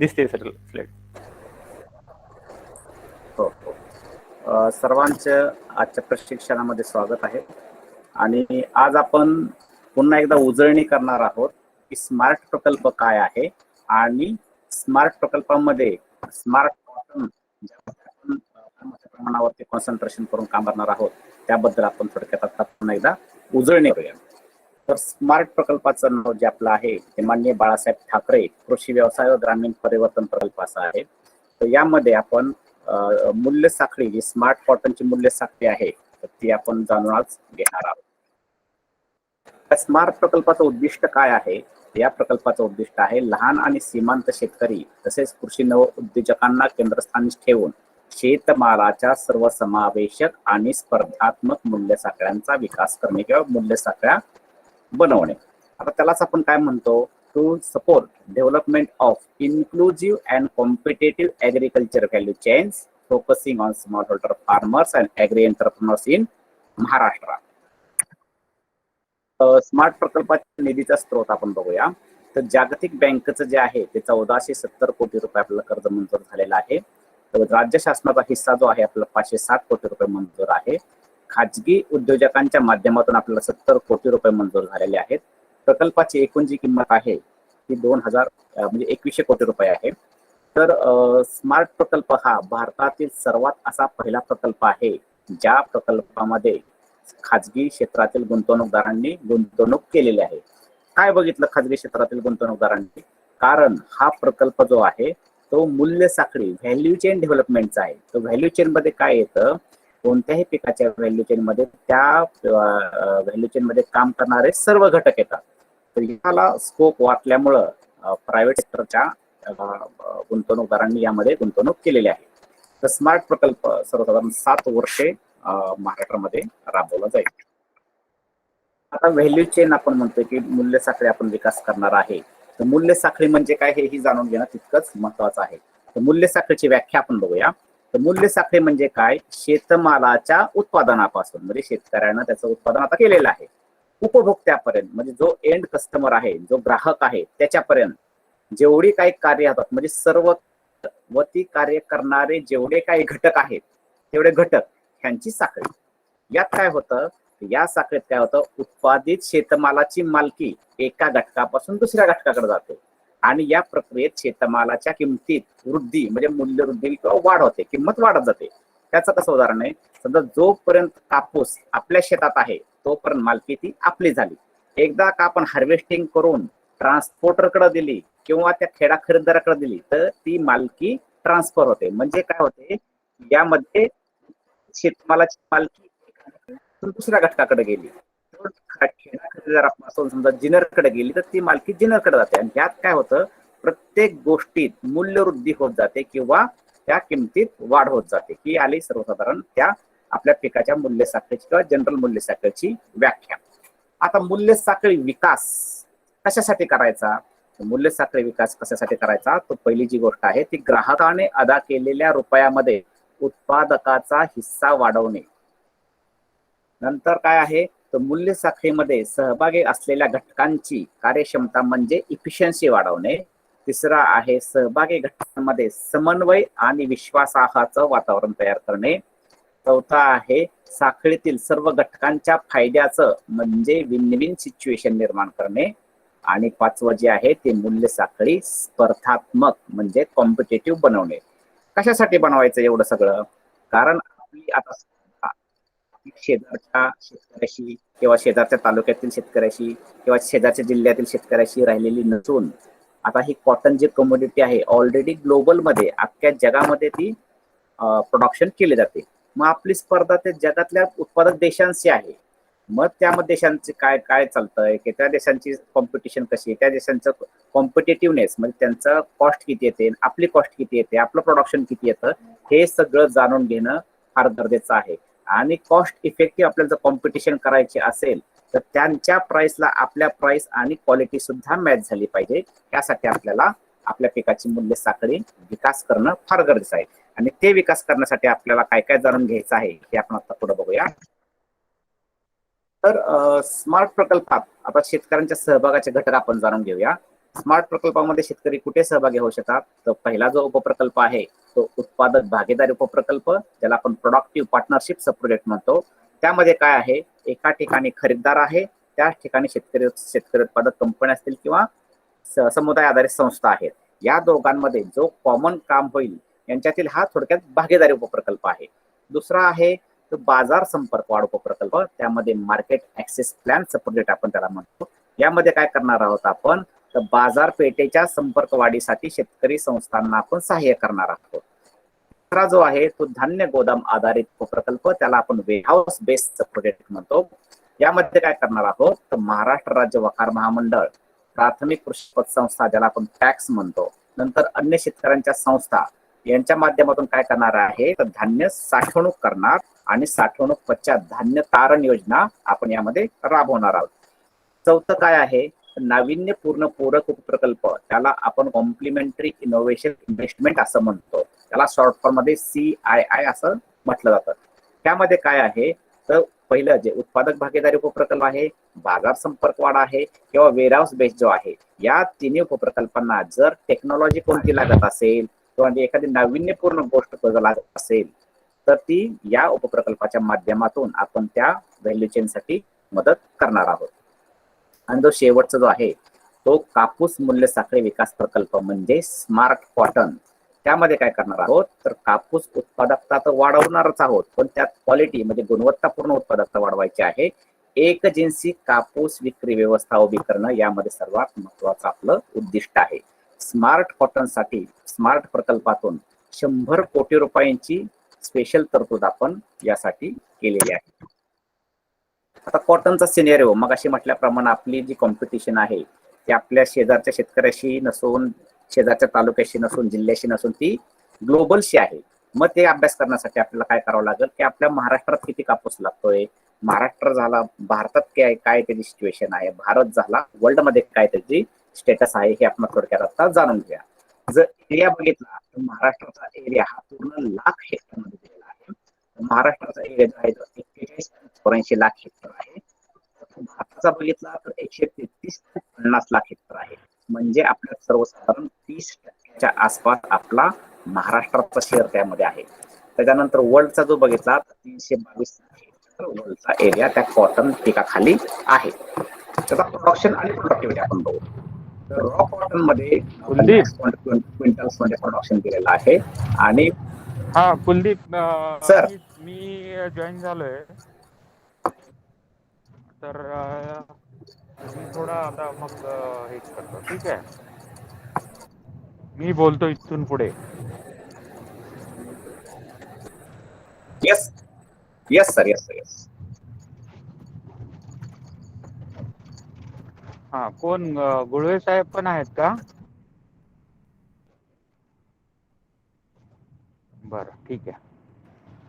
दिसते sir slide. हो हो. सर्वांचं आजच्या प्रशिक्षणामध्ये स्वागत आहे. आणि आज आपण पुन्हा एकदा उजळणी करणार आहोत की स्मार्ट प्रकल्प काय आहे आणि स्मार्ट प्रकल्पामध्ये स्मार्ट प्रमाणावरती कॉन्सन्ट्रेशन करून काम करणार आहोत, त्याबद्दल आपण थोडक्यात आता पुन्हा एकदा उजळणी करूया. तर स्मार्ट प्रकल्पाचं नाव जे आपलं आहे ते माननीय बाळासाहेब ठाकरे कृषी व्यवसाय व ग्रामीण परिवर्तन प्रकल्प असं आहे. तर यामध्ये आपण मूल्य साखळी जी स्मार्ट कॉटनची मूल्य साखळी आहे तर ती आपण जाणून आज घेणार आहोत. स्मार्ट प्रकल्पाचं उद्दिष्ट काय आहे? या प्रकल्पाचं उद्दिष्ट आहे लहान आणि सीमांत शेतकरी तसेच कृषी नव उद्योजकांना केंद्रस्थानी ठेवून शेतमालाच्या सर्वसमावेशक आणि स्पर्धात्मक मूल्य साखळ्यांचा विकास करणे किंवा मूल्य साखळ्या बनवणे. आता त्यालाच आपण काय म्हणतो, to support development of inclusive and competitive agriculture value chains focusing on small holder farmers and agri entrepreneurs in Maharashtra. Smart प्रकल्पाच्या निधीचा स्रोत आपण बघूया. तर जागतिक बँकेचं जे आहे ते 1470 कोटी रुपये आपल्याला कर्ज मंजूर झालेला आहे. तर राज्य शासनाचा हिस्सा जो आहे आपल्याला 507 कोटी रुपये मंजूर आहे. खाजगी उद्योजकांच्या माध्यमातून आपल्याला 70 कोटी रुपये मंजूर झालेले आहेत. प्रकल्पाची एकूण जी किंमत आहे ती 2100 कोटी रुपये आहे. तर स्मार्ट प्रकल्प हा भारतातील सर्वात असा पहिला प्रकल्प आहे ज्या प्रकल्पामध्ये खाजगी क्षेत्रातील गुंतवणूकदारांनी गुंतवणूक केलेली आहे. काय बघितलं खाजगी क्षेत्रातील गुंतवणूकदारांनी? कारण हा प्रकल्प जो आहे तो मूल्य साखळी व्हॅल्यू चेन डेव्हलपमेंटचा आहे. तो व्हॅल्यू चेन मध्ये काय येतं, कोणत्याही पिकाच्या व्हॅल्यू चेन मध्ये त्या व्हॅल्यू चेन मध्ये काम करणारे सर्व घटक येतात. तर याला स्कोप वाटल्यामुळं प्रायव्हेट सेक्टरच्या गुंतवणूकदारांनी यामध्ये गुंतवणूक केलेली आहे. तर स्मार्ट प्रकल्प सर्वसाधारण 7 वर्षे महाराष्ट्रामध्ये राबवला जाईल. आता व्हॅल्यू चेन आपण म्हणतोय की मूल्य साखळी आपण विकास करणार आहे. तर मूल्य साखळी म्हणजे काय हेही जाणून घेणं तितकंच महत्वाचं आहे. तर मूल्य साखळीची व्याख्या आपण बघूया. तर मूल्य साखळी म्हणजे काय? शेतमालाच्या उत्पादनापासून म्हणजे शेतकऱ्यानं त्याचं उत्पादन आता केलेलं आहे उपभोक्त्यापर्यंत म्हणजे जो एंड कस्टमर आहे, जो ग्राहक आहे त्याच्यापर्यंत जेवढी काही कार्य होतात म्हणजे सर्व व ती कार्य करणारे जेवढे काही घटक आहेत तेवढे घटक ह्यांची साखळी. यात काय होतं, या साखळीत काय होतं, उत्पादित शेतमालाची मालकी एका घटकापासून दुसऱ्या घटकाकडे जाते आणि या प्रक्रियेत शेतमालाच्या किमतीत वृद्धी म्हणजे मूल्य वृद्धी किंवा वाढ होते, किंमत वाढत जाते. त्याचं कसं उदाहरण आहे, समजा जोपर्यंत कापूस आपल्या शेतात आहे तोपर्यंत मालकी ती आपली झाली. एकदा का आपण हार्वेस्टिंग करून ट्रान्सपोर्टरकडे दिली किंवा त्या खेडा खरेदीदाराकडे दिली तर ती मालकी ट्रान्सफर होते. म्हणजे काय होते, यामध्ये शेतमालाची मालकी दुसऱ्या घटकाकडे गेली, समजा जिनरकडे गेली तर ती मालकी जिनरकडे जाते. आणि ह्यात काय होतं, प्रत्येक गोष्टीत मूल्यवृद्धी होत जाते किंवा त्या किमतीत वाढ होत जाते. ही आली सर्वसाधारण त्या आपल्या पिकाच्या मूल्य साखळीची किंवा जनरल मूल्य साखळीची व्याख्या. आता मूल्य साखळी विकास कशासाठी करायचा? मूल्य साखळी विकास कशासाठी करायचा? तर पहिली जी गोष्ट आहे ती ग्राहकाने अदा केलेल्या रुपयामध्ये उत्पादकाचा हिस्सा वाढवणे. नंतर काय आहे, तर मूल्य साखळीमध्ये सहभागी असलेल्या घटकांची कार्यक्षमता म्हणजे इफिशियन्सी वाढवणे. तिसरा आहे सहभागी घटकांमध्ये समन्वय आणि विश्वासार्हतेचं वातावरण तयार करणे. चौथा आहे साखळीतील सर्व घटकांच्या फायद्याचं म्हणजे विन विन सिच्युएशन निर्माण करणे. आणि पाचवं जे आहे ते मूल्य साखळी स्पर्धात्मक म्हणजे कॉम्पिटेटिव्ह बनवणे. कशासाठी बनवायचं एवढं सगळं? कारण आपली आता शेजारच्या शेतकऱ्याशी किंवा शेजारच्या तालुक्यातील शेतकऱ्याशी किंवा शेजारच्या जिल्ह्यातील शेतकऱ्याशी राहिलेली नसून आता ही कॉटन जी कमोडिटी आहे ऑलरेडी ग्लोबल मध्ये अख्ख्या जगामध्ये ती प्रोडक्शन केली जाते. मग आपली स्पर्धा ते जगातल्या उत्पादक देशांशी आहे. मग त्यामध्ये देशांचे काय काय चालतंय की त्या देशांची कॉम्पिटिशन कशी, त्या देशांचं कॉम्पिटेटिव्हनेस म्हणजे त्यांचं कॉस्ट किती येते, आपली कॉस्ट किती येते, आपलं प्रोडक्शन किती येतं, हे सगळं जाणून घेणं फार गरजेचं आहे. आणि कॉस्ट इफेक्टिव्ह आपल्याला जर कॉम्पिटिशन करायची असेल तर त्यांच्या प्राइसला आपल्या प्राइस आणि क्वालिटी सुद्धा मॅच झाली पाहिजे. त्यासाठी आपल्याला आपल्या पिकाची मूल्य साखळी विकास करणं फार गरजेचं आहे. आणि ते विकास करण्यासाठी आपल्याला काय काय जाणून घ्यायचं आहे हे आपण आता पुढे बघूया. तर स्मार्ट प्रकल्पात आता शेतकऱ्यांच्या सहभागाचे घटक आपण जाणून घेऊया. स्मार्ट प्रकल्पामध्ये शेतकरी कुठे सहभागी होऊ शकतात? तर पहिला जो उपप्रकल्प आहे तो उत्पादक भागीदारी उपप्रकल्प, ज्याला आपण प्रोडक्टिव्ह पार्टनरशिप सब प्रोजेक्ट म्हणतो. त्यामध्ये काय आहे, एका ठिकाणी खरीददार आहे, त्या ठिकाणी शेतकरी उत्पादक कंपनी असतील किंवा समुदाय आधारित संस्था आहेत. या दोघांमध्ये जो कॉमन काम होईल यांच्यातील हा थोडक्यात भागीदारी उपप्रकल्प आहे. दुसरा आहे तो बाजार संपर्क वाढ उपप्रकल्प, त्यामध्ये मार्केट ऍक्सेस प्लॅन सब प्रोजेक्ट आपण त्याला म्हणतो. यामध्ये काय करणार आहोत आपण, तर बाजारपेठेच्या संपर्क वाढीसाठी शेतकरी संस्थांना आपण सहाय्य करणार आहोत. दुसरा जो आहे तो धान्य गोदाम आधारित उपप्रकल्प, त्याला आपण वेअरहाऊस बेस्ड प्रोजेक्ट म्हणतो. यामध्ये काय करणार आहोत, तर महाराष्ट्र राज्य वखार महामंडळ, प्राथमिक कृषी पतसंस्था ज्याला आपण पॅक्स म्हणतो, नंतर अन्य शेतकऱ्यांच्या संस्था यांच्या माध्यमातून काय करणार आहे, तर धान्य साठवणूक करणार आणि साठवणूक पश्चात धान्य तारण योजना आपण यामध्ये राबवणार आहोत. चौथं काय आहे, नाविन्यपूर्ण पूरक उपप्रकल्प, त्याला आपण कॉम्प्लिमेंटरी इनोव्हेशन इन्व्हेस्टमेंट असं म्हणतो. त्याला शॉर्ट फॉर्म मध्ये CII असं म्हटलं जातं. त्यामध्ये काय आहे, तर पहिलं जे उत्पादक भागीदारी उपप्रकल्प आहे, बाजार संपर्क वाढ आहे किंवा वेअरहाऊस बेस जो आहे, या तिन्ही उपप्रकल्पांना जर टेक्नॉलॉजी कोणती लागत असेल किंवा एखादी नाविन्यपूर्ण गोष्ट लागत असेल तर ती या उपप्रकल्पाच्या माध्यमातून आपण त्या व्हॅल्यू चेनसाठी मदत करणार आहोत. आणि जो शेवटचा जो आहे तो कापूस मूल्य साखळी विकास प्रकल्प म्हणजे स्मार्ट कॉटन. त्यामध्ये काय करणार आहोत, तर कापूस उत्पादकता तर वाढवणारच आहोत, पण त्यात क्वालिटी म्हणजे गुणवत्तापूर्ण उत्पादकता वाढवायची आहे. एक जिन्सी कापूस विक्री व्यवस्था उभी करणं यामध्ये सर्वात महत्वाचं आपलं उद्दिष्ट आहे. स्मार्ट कॉटन साठी स्मार्ट प्रकल्पातून 100 कोटी रुपयांची स्पेशल तरतूद आपण यासाठी केलेली आहे. आता कॉटनचा सिनेरिओ मग अशी म्हटल्याप्रमाणे आपली जी कॉम्पिटिशन आहे ती आपल्या शेजारच्या शेतकऱ्याशी नसून, शेजारच्या तालुक्याशी नसून, जिल्ह्याशी नसून ती ग्लोबलशी आहे. मग ते अभ्यास करण्यासाठी आपल्याला काय करावं लागेल, की आपल्या महाराष्ट्रात किती कापूस लागतोय, महाराष्ट्र झाला भारतात काय काय त्याची सिच्युएशन आहे, भारत झाला वर्ल्ड मध्ये काय त्याची स्टेटस आहे, हे आपण थोडक्यात आता जाणून घ्या. जर एरिया बघितला तर महाराष्ट्राचा एरिया हा पूर्ण लाख हेक्टर मध्ये दिलेला आहे. महाराष्ट्राचा एरिया जो आहे तो 41-84 लाख हेक्टर आहे. भारताचा बघितला तर 133 ते 50 लाख हेक्टर आहे. म्हणजे आपल्या सर्वसाधारण 30% आसपास आपला महाराष्ट्राचा शेअर त्यामध्ये आहे. त्याच्यानंतर वर्ल्डचा जो बघितला तर 322 लाख हेक्टर वर्ल्डचा एरिया त्या कॉटन पिकाखाली आहे. त्याचा प्रोडक्शन आणि प्रोडक्टिव्हिटी आपण बघू. तर रॉ कॉटन मध्ये कुलदीप, क्विंटल्स मध्ये प्रोडक्शन केलेलं आहे. आणि हा कुलदीप, सर मी जॉईन झालोय, तर मी थोडा आता मग हे करतो. ठीक आहे, मी बोलतो इथून पुढे. Yes yes sir, yes sir, yes. हा, कोण गुळवे साहेब पण आहेत का? बरं, ठीक आहे.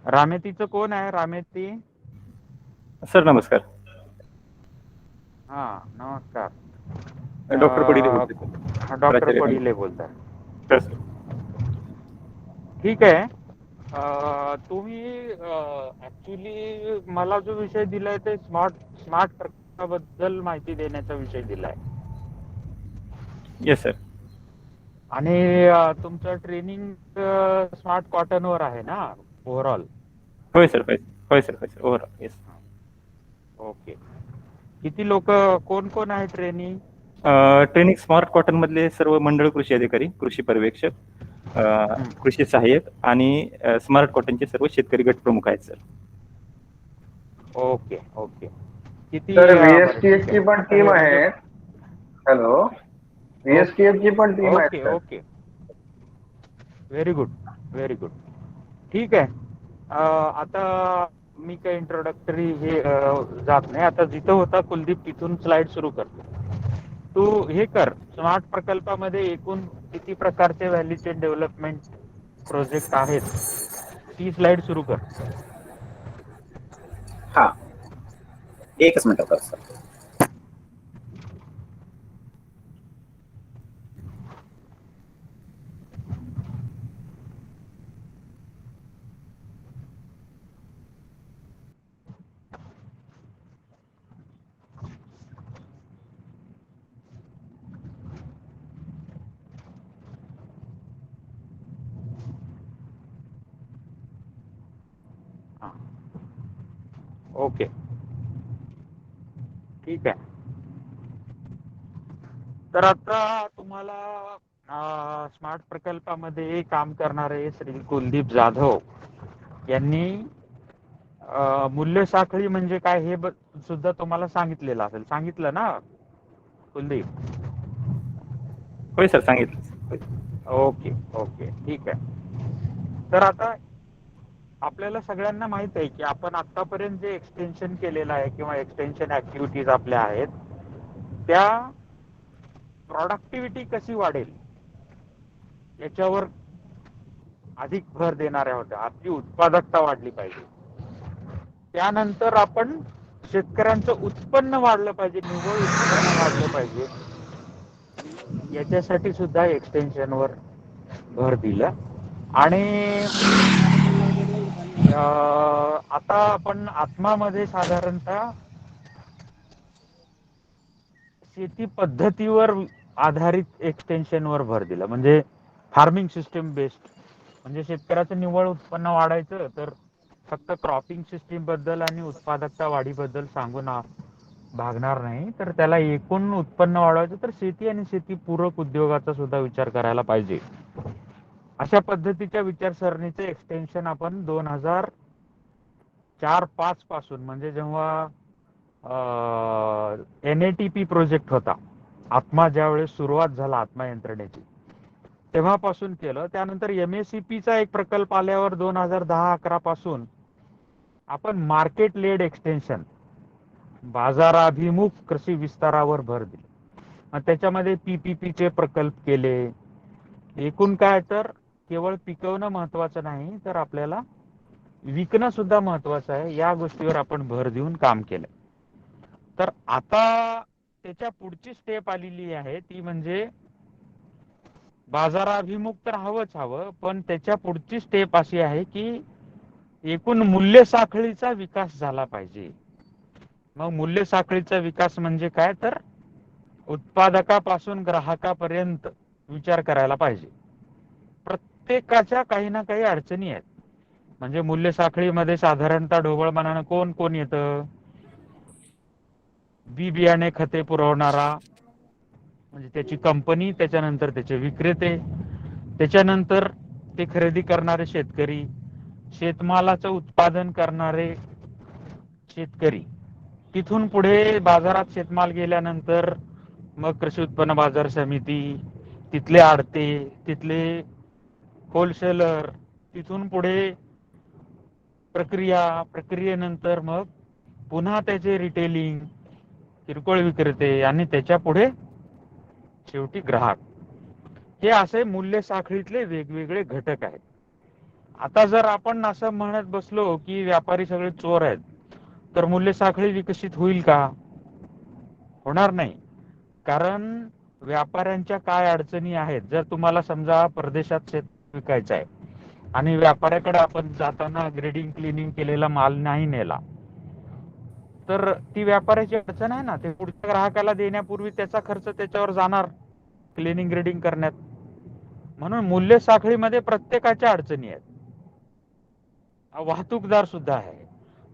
रामेतीचं कोण आहे? रामेती सर नमस्कार. हा, नमस्कार. डॉक्टर पडिले बोलते. डॉक्टर पडिले बोलताय. सर ठीक आहे. तुम्ही ऍक्च्युली मला जो विषय दिलाय ते स्मार्ट प्रकल्पाबद्दल माहिती देण्याचा विषय दिलाय. Yes sir. आणि तुमचं ट्रेनिंग स्मार्ट कॉटन वर आहे ना ओव्हरऑल? होय सर, होय सर, ओव्हरऑल येस. ओके. किती लोक, कोण कोण आहे ट्रेनिंग? ट्रेनिंग स्मार्ट कॉटन मधले सर्व मंडळ कृषी अधिकारी, कृषी पर्यवेक्षक, कृषी सहाय्यक आणि स्मार्ट कॉटनचे सर्व शेतकरी गट प्रमुख आहेत सर. Okay okay. किती VSTF ची पण टीम आहे. हॅलो, VSTF ची पण टीम आहे. Okay okay, very good very good. ठीक आहे. आता मी काही इंट्रोडक्टरी हे जात नाही. आता जिथं होता कुलदीप तिथून स्लाइड सुरू करतो. तू हे कर, स्मार्ट प्रकल्पामध्ये एकूण किती प्रकारचे व्हॅल्यू चेन डेव्हलपमेंट प्रोजेक्ट आहेत ती स्लाइड सुरू कर. हा, एकच मिनिट कर सर. ओके, ठीक आहे. तर आता तुम्हाला स्मार्ट प्रकल्पामध्ये काम करणारे श्री कुलदीप जाधव यांनी मूल्य साखळी म्हणजे काय हे सुद्धा तुम्हाला सांगितलेलं असेल. सांगितलं ना कुलदीप? होय सर, सांगितलं. ओके ओके, ठीक आहे. तर आता आपल्याला सगळ्यांना माहित आहे की आपण आतापर्यंत जे एक्सटेन्शन केलेलं आहे किंवा एक्सटेन्शन ऍक्टिव्हिटीज आपल्या आहेत त्या प्रॉडक्टिव्हिटी कशी वाढेल याच्यावर अधिक भर देणाऱ्या होत्या. आपली उत्पादकता वाढली पाहिजे. त्यानंतर आपण शेतकऱ्यांचं उत्पन्न वाढलं पाहिजे, निव्वळ उत्पन्न वाढलं पाहिजे, याच्यासाठी सुद्धा एक्सटेन्शनवर भर दिलं. आणि आता आपण आत्मामध्ये साधारणतः शेती पद्धतीवर आधारित एक्सटेन्शनवर भर दिला. म्हणजे फार्मिंग सिस्टीम बेस्ड. म्हणजे शेतकऱ्याचं निव्वळ उत्पन्न वाढायचं तर फक्त क्रॉपिंग सिस्टीम बद्दल आणि उत्पादकता वाढीबद्दल सांगून भागणार नाही, तर त्याला एकूण उत्पन्न वाढवायचं तर शेती आणि शेतीपूरक उद्योगाचा सुद्धा विचार करायला पाहिजे. अशा पद्धतीच्या विचारसरणीचे एक्सटेन्शन आपण 2004-05 पासून, म्हणजे जेव्हा NATP प्रोजेक्ट होता, आत्मा ज्यावेळेस सुरुवात झाला आत्मा यंत्रणेची, तेव्हापासून केलं. त्यानंतर MACP चा एक प्रकल्प आल्यावर 2010-11 पासून आपण मार्केट लेड एक्सटेन्शन, बाजाराभिमुख कृषी विस्तारावर भर दिला. मग त्याच्यामध्ये PPP चे प्रकल्प केले. एकूण काय तर केवळ पिकवणं महत्वाचं नाही, तर आपल्याला विकणं सुद्धा महत्वाचं आहे. या गोष्टीवर आपण भर देऊन काम केलं. तर आता त्याच्या पुढची स्टेप आलेली आहे, ती म्हणजे बाजाराभिमुख तर हवं, पण त्याच्या पुढची स्टेप अशी आहे की एकूण मूल्य साखळीचा विकास झाला पाहिजे. मग मूल्य साखळीचा विकास म्हणजे काय तर उत्पादकापासून ग्राहकापर्यंत विचार करायला पाहिजे. प्रत्येकाच्या काही ना काही अडचणी आहेत. म्हणजे मूल्य साखळीमध्ये साधारणतः ढोबळमानानं कोण कोण येतं? बी बियाणे खते पुरवणारा म्हणजे त्याची कंपनी, त्याच्यानंतर त्याचे विक्रेते, त्याच्यानंतर ते खरेदी करणारे शेतकरी, शेतमालाचं उत्पादन करणारे शेतकरी, तिथून पुढे बाजारात शेतमाल गेल्यानंतर मग कृषी उत्पन्न बाजार समिती, तिथले आडते, तिथले होलसेलर, तिथून पुढे प्रक्रियेनंतर मग पुन्हा त्याचे रिटेलिंग, किरकोळ विक्रेते आणि त्याच्या पुढे शेवटी ग्राहक. हे असे मूल्य साखळीतले वेगवेगळे घटक आहेत. आता जर आपण असं म्हणत बसलो की व्यापारी सगळे चोर आहेत, तर मूल्य साखळी विकसित होईल का? होणार नाही. कारण व्यापाऱ्यांच्या काय अडचणी आहेत. जर तुम्हाला समजा परदेशात शेत विकायचं आहे आणि व्यापाऱ्याकडे आपण जाताना ग्रेडिंग क्लिनिंग केलेला माल नाही नेला, तर ती व्यापाऱ्याची अडचण आहे ना. ते पुढच्या ग्राहकाला देण्यापूर्वी त्याचा खर्च त्याच्यावर जाणार क्लिनिंग ग्रेडिंग करण्यात. म्हणून मूल्य साखळीमध्ये प्रत्येकाच्या अडचणी आहेत. वाहतूकदार सुद्धा आहे.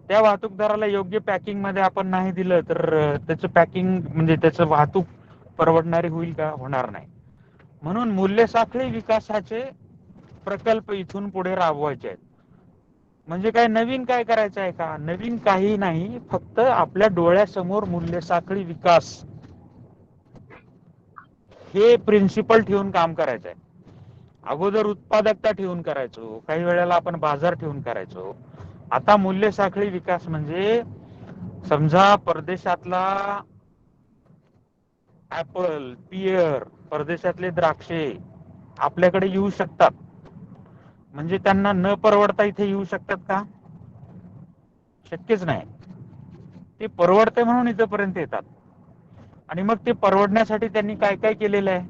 त्या वाहतूकदाराला योग्य पॅकिंग मध्ये आपण नाही दिलं तर त्याचं पॅकिंग म्हणजे त्याचं वाहतूक परवडणारी होईल का? होणार नाही. म्हणून मूल्य साखळी विकासाचे प्रकल्प इथून पुढे राबवायचे आहेत. म्हणजे काय नवीन काय करायचं आहे का? नवीन काही नाही, फक्त आपल्या डोळ्यासमोर मूल्य साखळी विकास हे प्रिन्सिपल ठेवून काम करायचं आहे. अगोदर उत्पादकता ठेवून करायचो, काही वेळेला आपण बाजार ठेवून करायचो. आता मूल्य साखळी विकास म्हणजे समजा परदेशातला ऍपल, पियर, परदेशातले द्राक्षे आपल्याकडे येऊ शकतात. म्हणजे त्यांना न परवडता इथे येऊ शकतात का? शक्यच नाही. ते परवडते म्हणून इथपर्यंत येतात. आणि मग ते परवडण्यासाठी त्यांनी काय काय केलेलं आहे?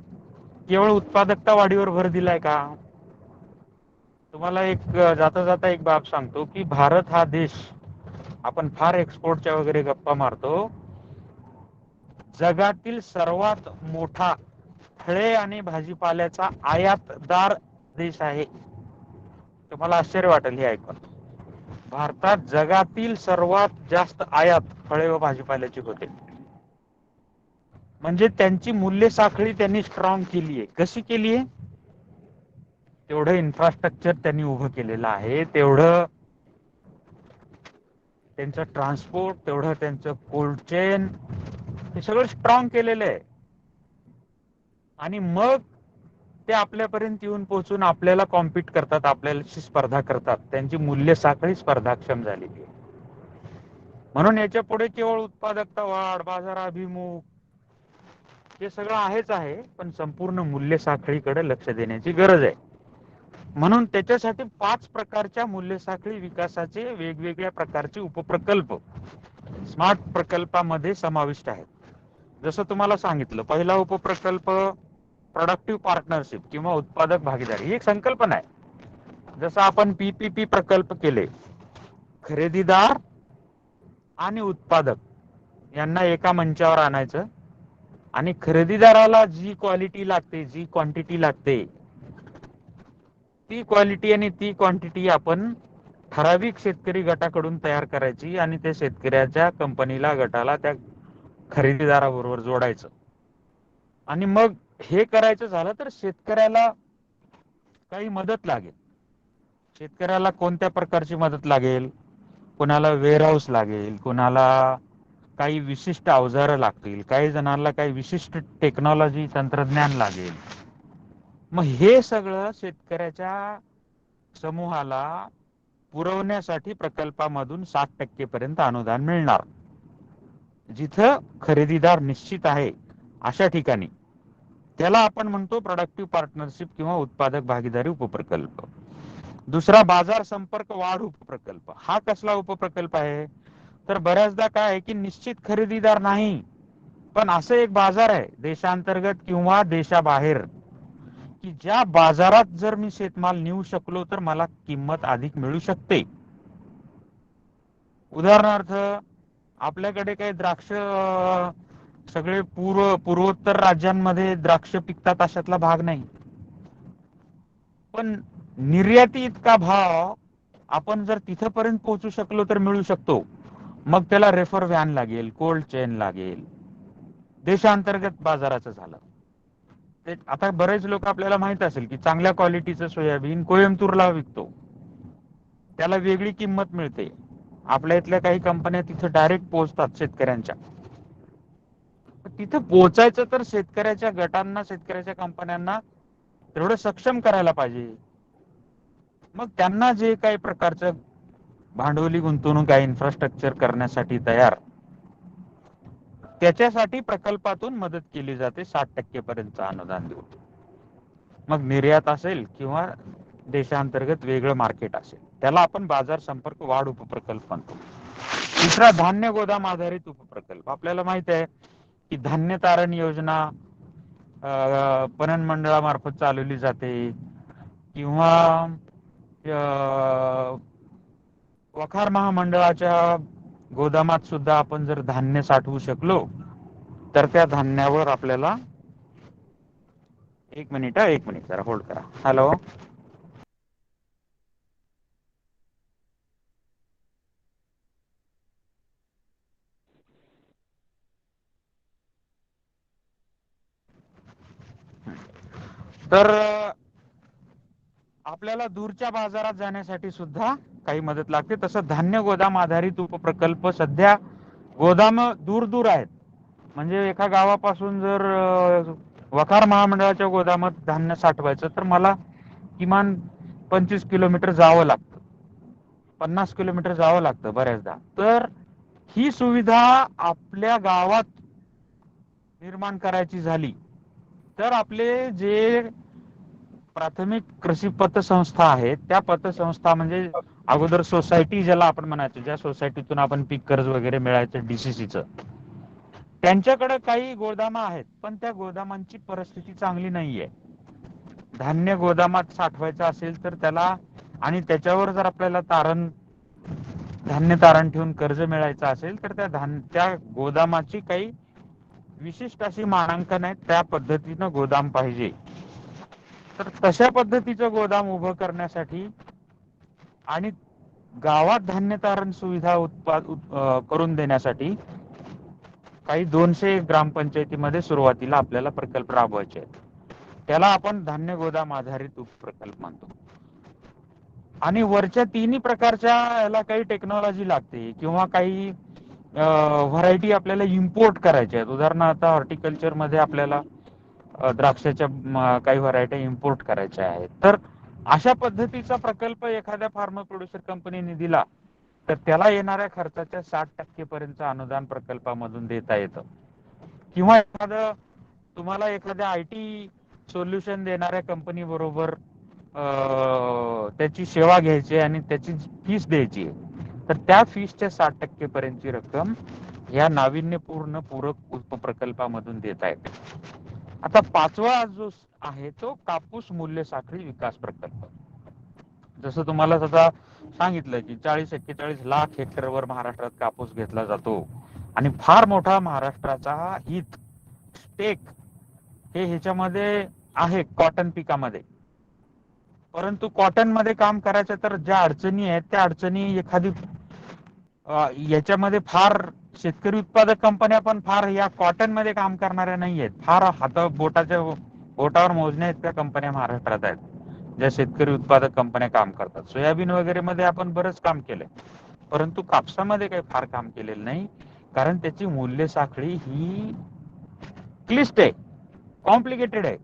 केवळ उत्पादकता वाढीवर भर दिलाय का? तुम्हाला एक जाता जाता एक बाब सांगतो की भारत हा देश, आपण फार एक्सपोर्टच्या वगैरे गप्पा मारतो, जगातील सर्वात मोठा फळे आणि भाजीपाल्याचा आयातदार देश आहे. तुम्हाला आश्चर्य वाटेल हे ऐकून. भारतात जगातील सर्वात जास्त आयात फळे व भाजीपाल्याची होते. म्हणजे त्यांची मूल्य साखळी त्यांनी स्ट्रॉंग केली आहे. कशी केली आहे? तेवढं इन्फ्रास्ट्रक्चर त्यांनी उभं केलेलं आहे, तेवढं त्यांचं ट्रान्सपोर्ट, तेवढं त्यांचं कोल्ड चेन, हे सगळं स्ट्रॉंग केलेलं आहे. आणि मग ते आपल्यापर्यंत येऊन पोहोचून आपल्याला कॉम्पिट करतात, आपल्याशी स्पर्धा करतात. त्यांची मूल्य साखळी स्पर्धाक्षम झालेली आहे. म्हणून याच्या पुढे केवळ उत्पादकता वाढ, बाजाराभिमुख हे सगळं आहेच आहे, पण संपूर्ण मूल्य साखळीकडे लक्ष देण्याची गरज आहे. म्हणून त्याच्यासाठी 5 प्रकारच्या मूल्य साखळी विकासाचे वेगवेगळ्या प्रकारचे उपप्रकल्प स्मार्ट प्रकल्पामध्ये समाविष्ट आहेत. जसं तुम्हाला सांगितलं, पहिला उपप्रकल्प प्रोडक्टिव्ह पार्टनरशिप किंवा उत्पादक भागीदारी, ही एक संकल्पना आहे. जसं आपण PPP प्रकल्प केले, खरेदीदार आणि उत्पादक यांना एका मंचावर आणायचं आणि खरेदीदाराला जी क्वालिटी लागते, जी क्वांटिटी लागते, ती क्वालिटी आणि ती क्वांटिटी आपण ठराविक शेतकरी गटाकडून तयार करायची आणि त्या शेतकऱ्याच्या कंपनीला, गटाला त्या खरेदीदाराबरोबर जोडायचं. आणि मग हे करायचं झालं तर शेतकऱ्याला काही मदत लागेल. शेतकऱ्याला कोणत्या प्रकारची मदत लागेल? कोणाला वेअरहाऊस लागेल, कोणाला काही विशिष्ट अवजारं लागतील, काही जणांना काही विशिष्ट टेक्नॉलॉजी, तंत्रज्ञान लागेल. मग हे सगळं शेतकऱ्याच्या समूहाला पुरवण्यासाठी प्रकल्पामधून 60% पर्यंत अनुदान मिळणार. जिथं खरेदीदार निश्चित आहे अशा ठिकाणी त्याला आपण म्हणतो प्रोडक्टिव्ह पार्टनरशिप किंवा उत्पादक भागीदारी उपप्रकल्प. दुसरा बाजार संपर्क वाढ उपप्रकल्प. हा कसला उपप्रकल्प आहे? तर बऱ्याचदा काय आहे की निश्चित खरेदीदार नाही, पण असं एक बाजार आहे देशांतर्गत किंवा देशाबाहेर की ज्या बाजारात जर मी शेतमाल नेऊ शकलो तर मला किंमत अधिक मिळू शकते. उदाहरणार्थ, आपल्याकडे काही द्राक्ष सगळे पूर्वोत्तर राज्यांमध्ये द्राक्ष पिकतात अशातला भाग नाही, पण निर्याती इतका भाव आपण जर तिथपर्यंत पोहोचू शकलो तर मिळू शकतो. मग त्याला रेफर व्हॅन लागेल, कोल्ड चेन लागेल. देशांतर्गत बाजाराचं झालं ते. आता बरेच लोक आपल्याला माहित असेल की चांगल्या क्वालिटीचं सोयाबीन कोइंबतूरला विकतो, त्याला वेगळी किंमत मिळते. आपल्या इथल्या काही कंपन्या तिथे डायरेक्ट पोहोचतात शेतकऱ्यांच्या. तिथे पोहोचायचं तर शेतकऱ्याच्या गटांना, शेतकऱ्याच्या कंपन्यांना तेवढं सक्षम करायला पाहिजे. मग त्यांना जे काही प्रकारचं भांडवली गुंतवणूक आहे इन्फ्रास्ट्रक्चर करण्यासाठी तयार, त्याच्यासाठी प्रकल्पातून मदत केली जाते 60% पर्यंत अनुदान देऊन. मग निर्यात असेल किंवा देशांतर्गत वेगळं मार्केट असेल, त्याला आपण बाजार संपर्क वाढ उपप्रकल्प म्हणतो. तिसरा धान्य गोदाम आधारित उपप्रकल्प. आपल्याला माहित आहे की धान्य तारण योजना पणन मंडळामार्फत चालवली जाते किंवा वखार महामंडळाच्या गोदामात सुद्धा आपण जर धान्य साठवू शकलो तर त्या धान्यावर आपल्याला एक मिनिट जरा होल्ड करा. हॅलो, तर आपल्याला दूरच्या बाजारात जाण्यासाठी सुद्धा काही मदत लागते. तसं धान्य गोदाम आधारित उपप्रकल्प सध्या गोदाम दूर दूर आहेत. म्हणजे एका गावापासून जर वखार महामंडळाच्या गोदामात धान्य साठवायचं तर मला किमान 25 किलोमीटर जावं लागतं, 50 किलोमीटर जावं लागतं बऱ्याचदा. तर ही सुविधा आपल्या गावात निर्माण करायची झाली तर आपले जे प्राथमिक कृषी पतसंस्था आहेत, त्या पतसंस्था म्हणजे अगोदर सोसायटी ज्याला आपण म्हणायचं, ज्या सोसायटीतून आपण पीक कर्ज वगैरे मिळायचं DCCचं, त्यांच्याकडे काही गोदामा आहेत, पण त्या गोदामांची परिस्थिती चांगली नाहीये. धान्य गोदामात साठवायचं असेल तर त्याला, आणि त्याच्यावर जर आपल्याला धान्य तारण ठेवून कर्ज मिळायचं असेल तर त्या गोदामाची काही विशिष्ट अशी मानांकन आहेत, त्या पद्धतीनं गोदाम पाहिजे. तर तशा पद्धतीचं गोदाम उभं करण्यासाठी आणि गावात धान्य तारण सुविधा करून देण्यासाठी काही 200 ग्रामपंचायतीमध्ये सुरुवातीला आपल्याला प्रकल्प राबवायचे आहेत. त्याला आपण धान्य गोदाम आधारित उपप्रकल्प मानतो. आणि वरच्या तिन्ही प्रकारच्या याला काही टेक्नॉलॉजी लागते किंवा काही व्हरायटी आपल्याला इम्पोर्ट करायच्या आहेत. उदाहरणार्थ हॉर्टिकल्चर मध्ये आपल्याला द्राक्षाच्या काही व्हरायटी इम्पोर्ट करायच्या आहेत. तर अशा पद्धतीचा प्रकल्प एखाद्या फार्मर प्रोड्युसर कंपनीने दिला तर त्याला येणाऱ्या खर्चाच्या 60% पर्यंत अनुदान प्रकल्पामधून देता येतं. किंवा तुम्हाला एखाद्या IT सोल्युशन देणाऱ्या कंपनी बरोबर त्याची सेवा घ्यायची आणि त्याची फीस द्यायची तर त्या फीसच्या 60% पर्यंतची रक्कम या नाविन्यपूर्ण पूरक उपप्रकल्पामधून देता येते. आता 5वा जो आहे तो कापूस मूल्य साखळी विकास प्रकल्प. जसं तुम्हाला आता सांगितलं की 40-41 लाख हेक्टरवर महाराष्ट्रात कापूस घेतला जातो आणि फार मोठा महाराष्ट्राचा हित स्टेक हे ह्याच्यामध्ये आहे कॉटन पिकामध्ये. परंतु कॉटन मध्ये काम करायचं तर ज्या अडचणी आहेत त्या अडचणी एखादी याच्यामध्ये फार शेतकरी उत्पादक कंपन्या पण फार या कॉटन मध्ये काम करणाऱ्या नाही आहेत. फार बोटावर मोजण्या इतक्या कंपन्या महाराष्ट्रात आहेत ज्या शेतकरी उत्पादक कंपन्या काम करतात. सोयाबीन वगैरे मध्ये आपण बरंच काम केलंय, परंतु कापसामध्ये काही फार काम केलेलं नाही, कारण त्याची मूल्य साखळी ही क्लिष्ट आहे, कॉम्प्लिकेटेड आहे.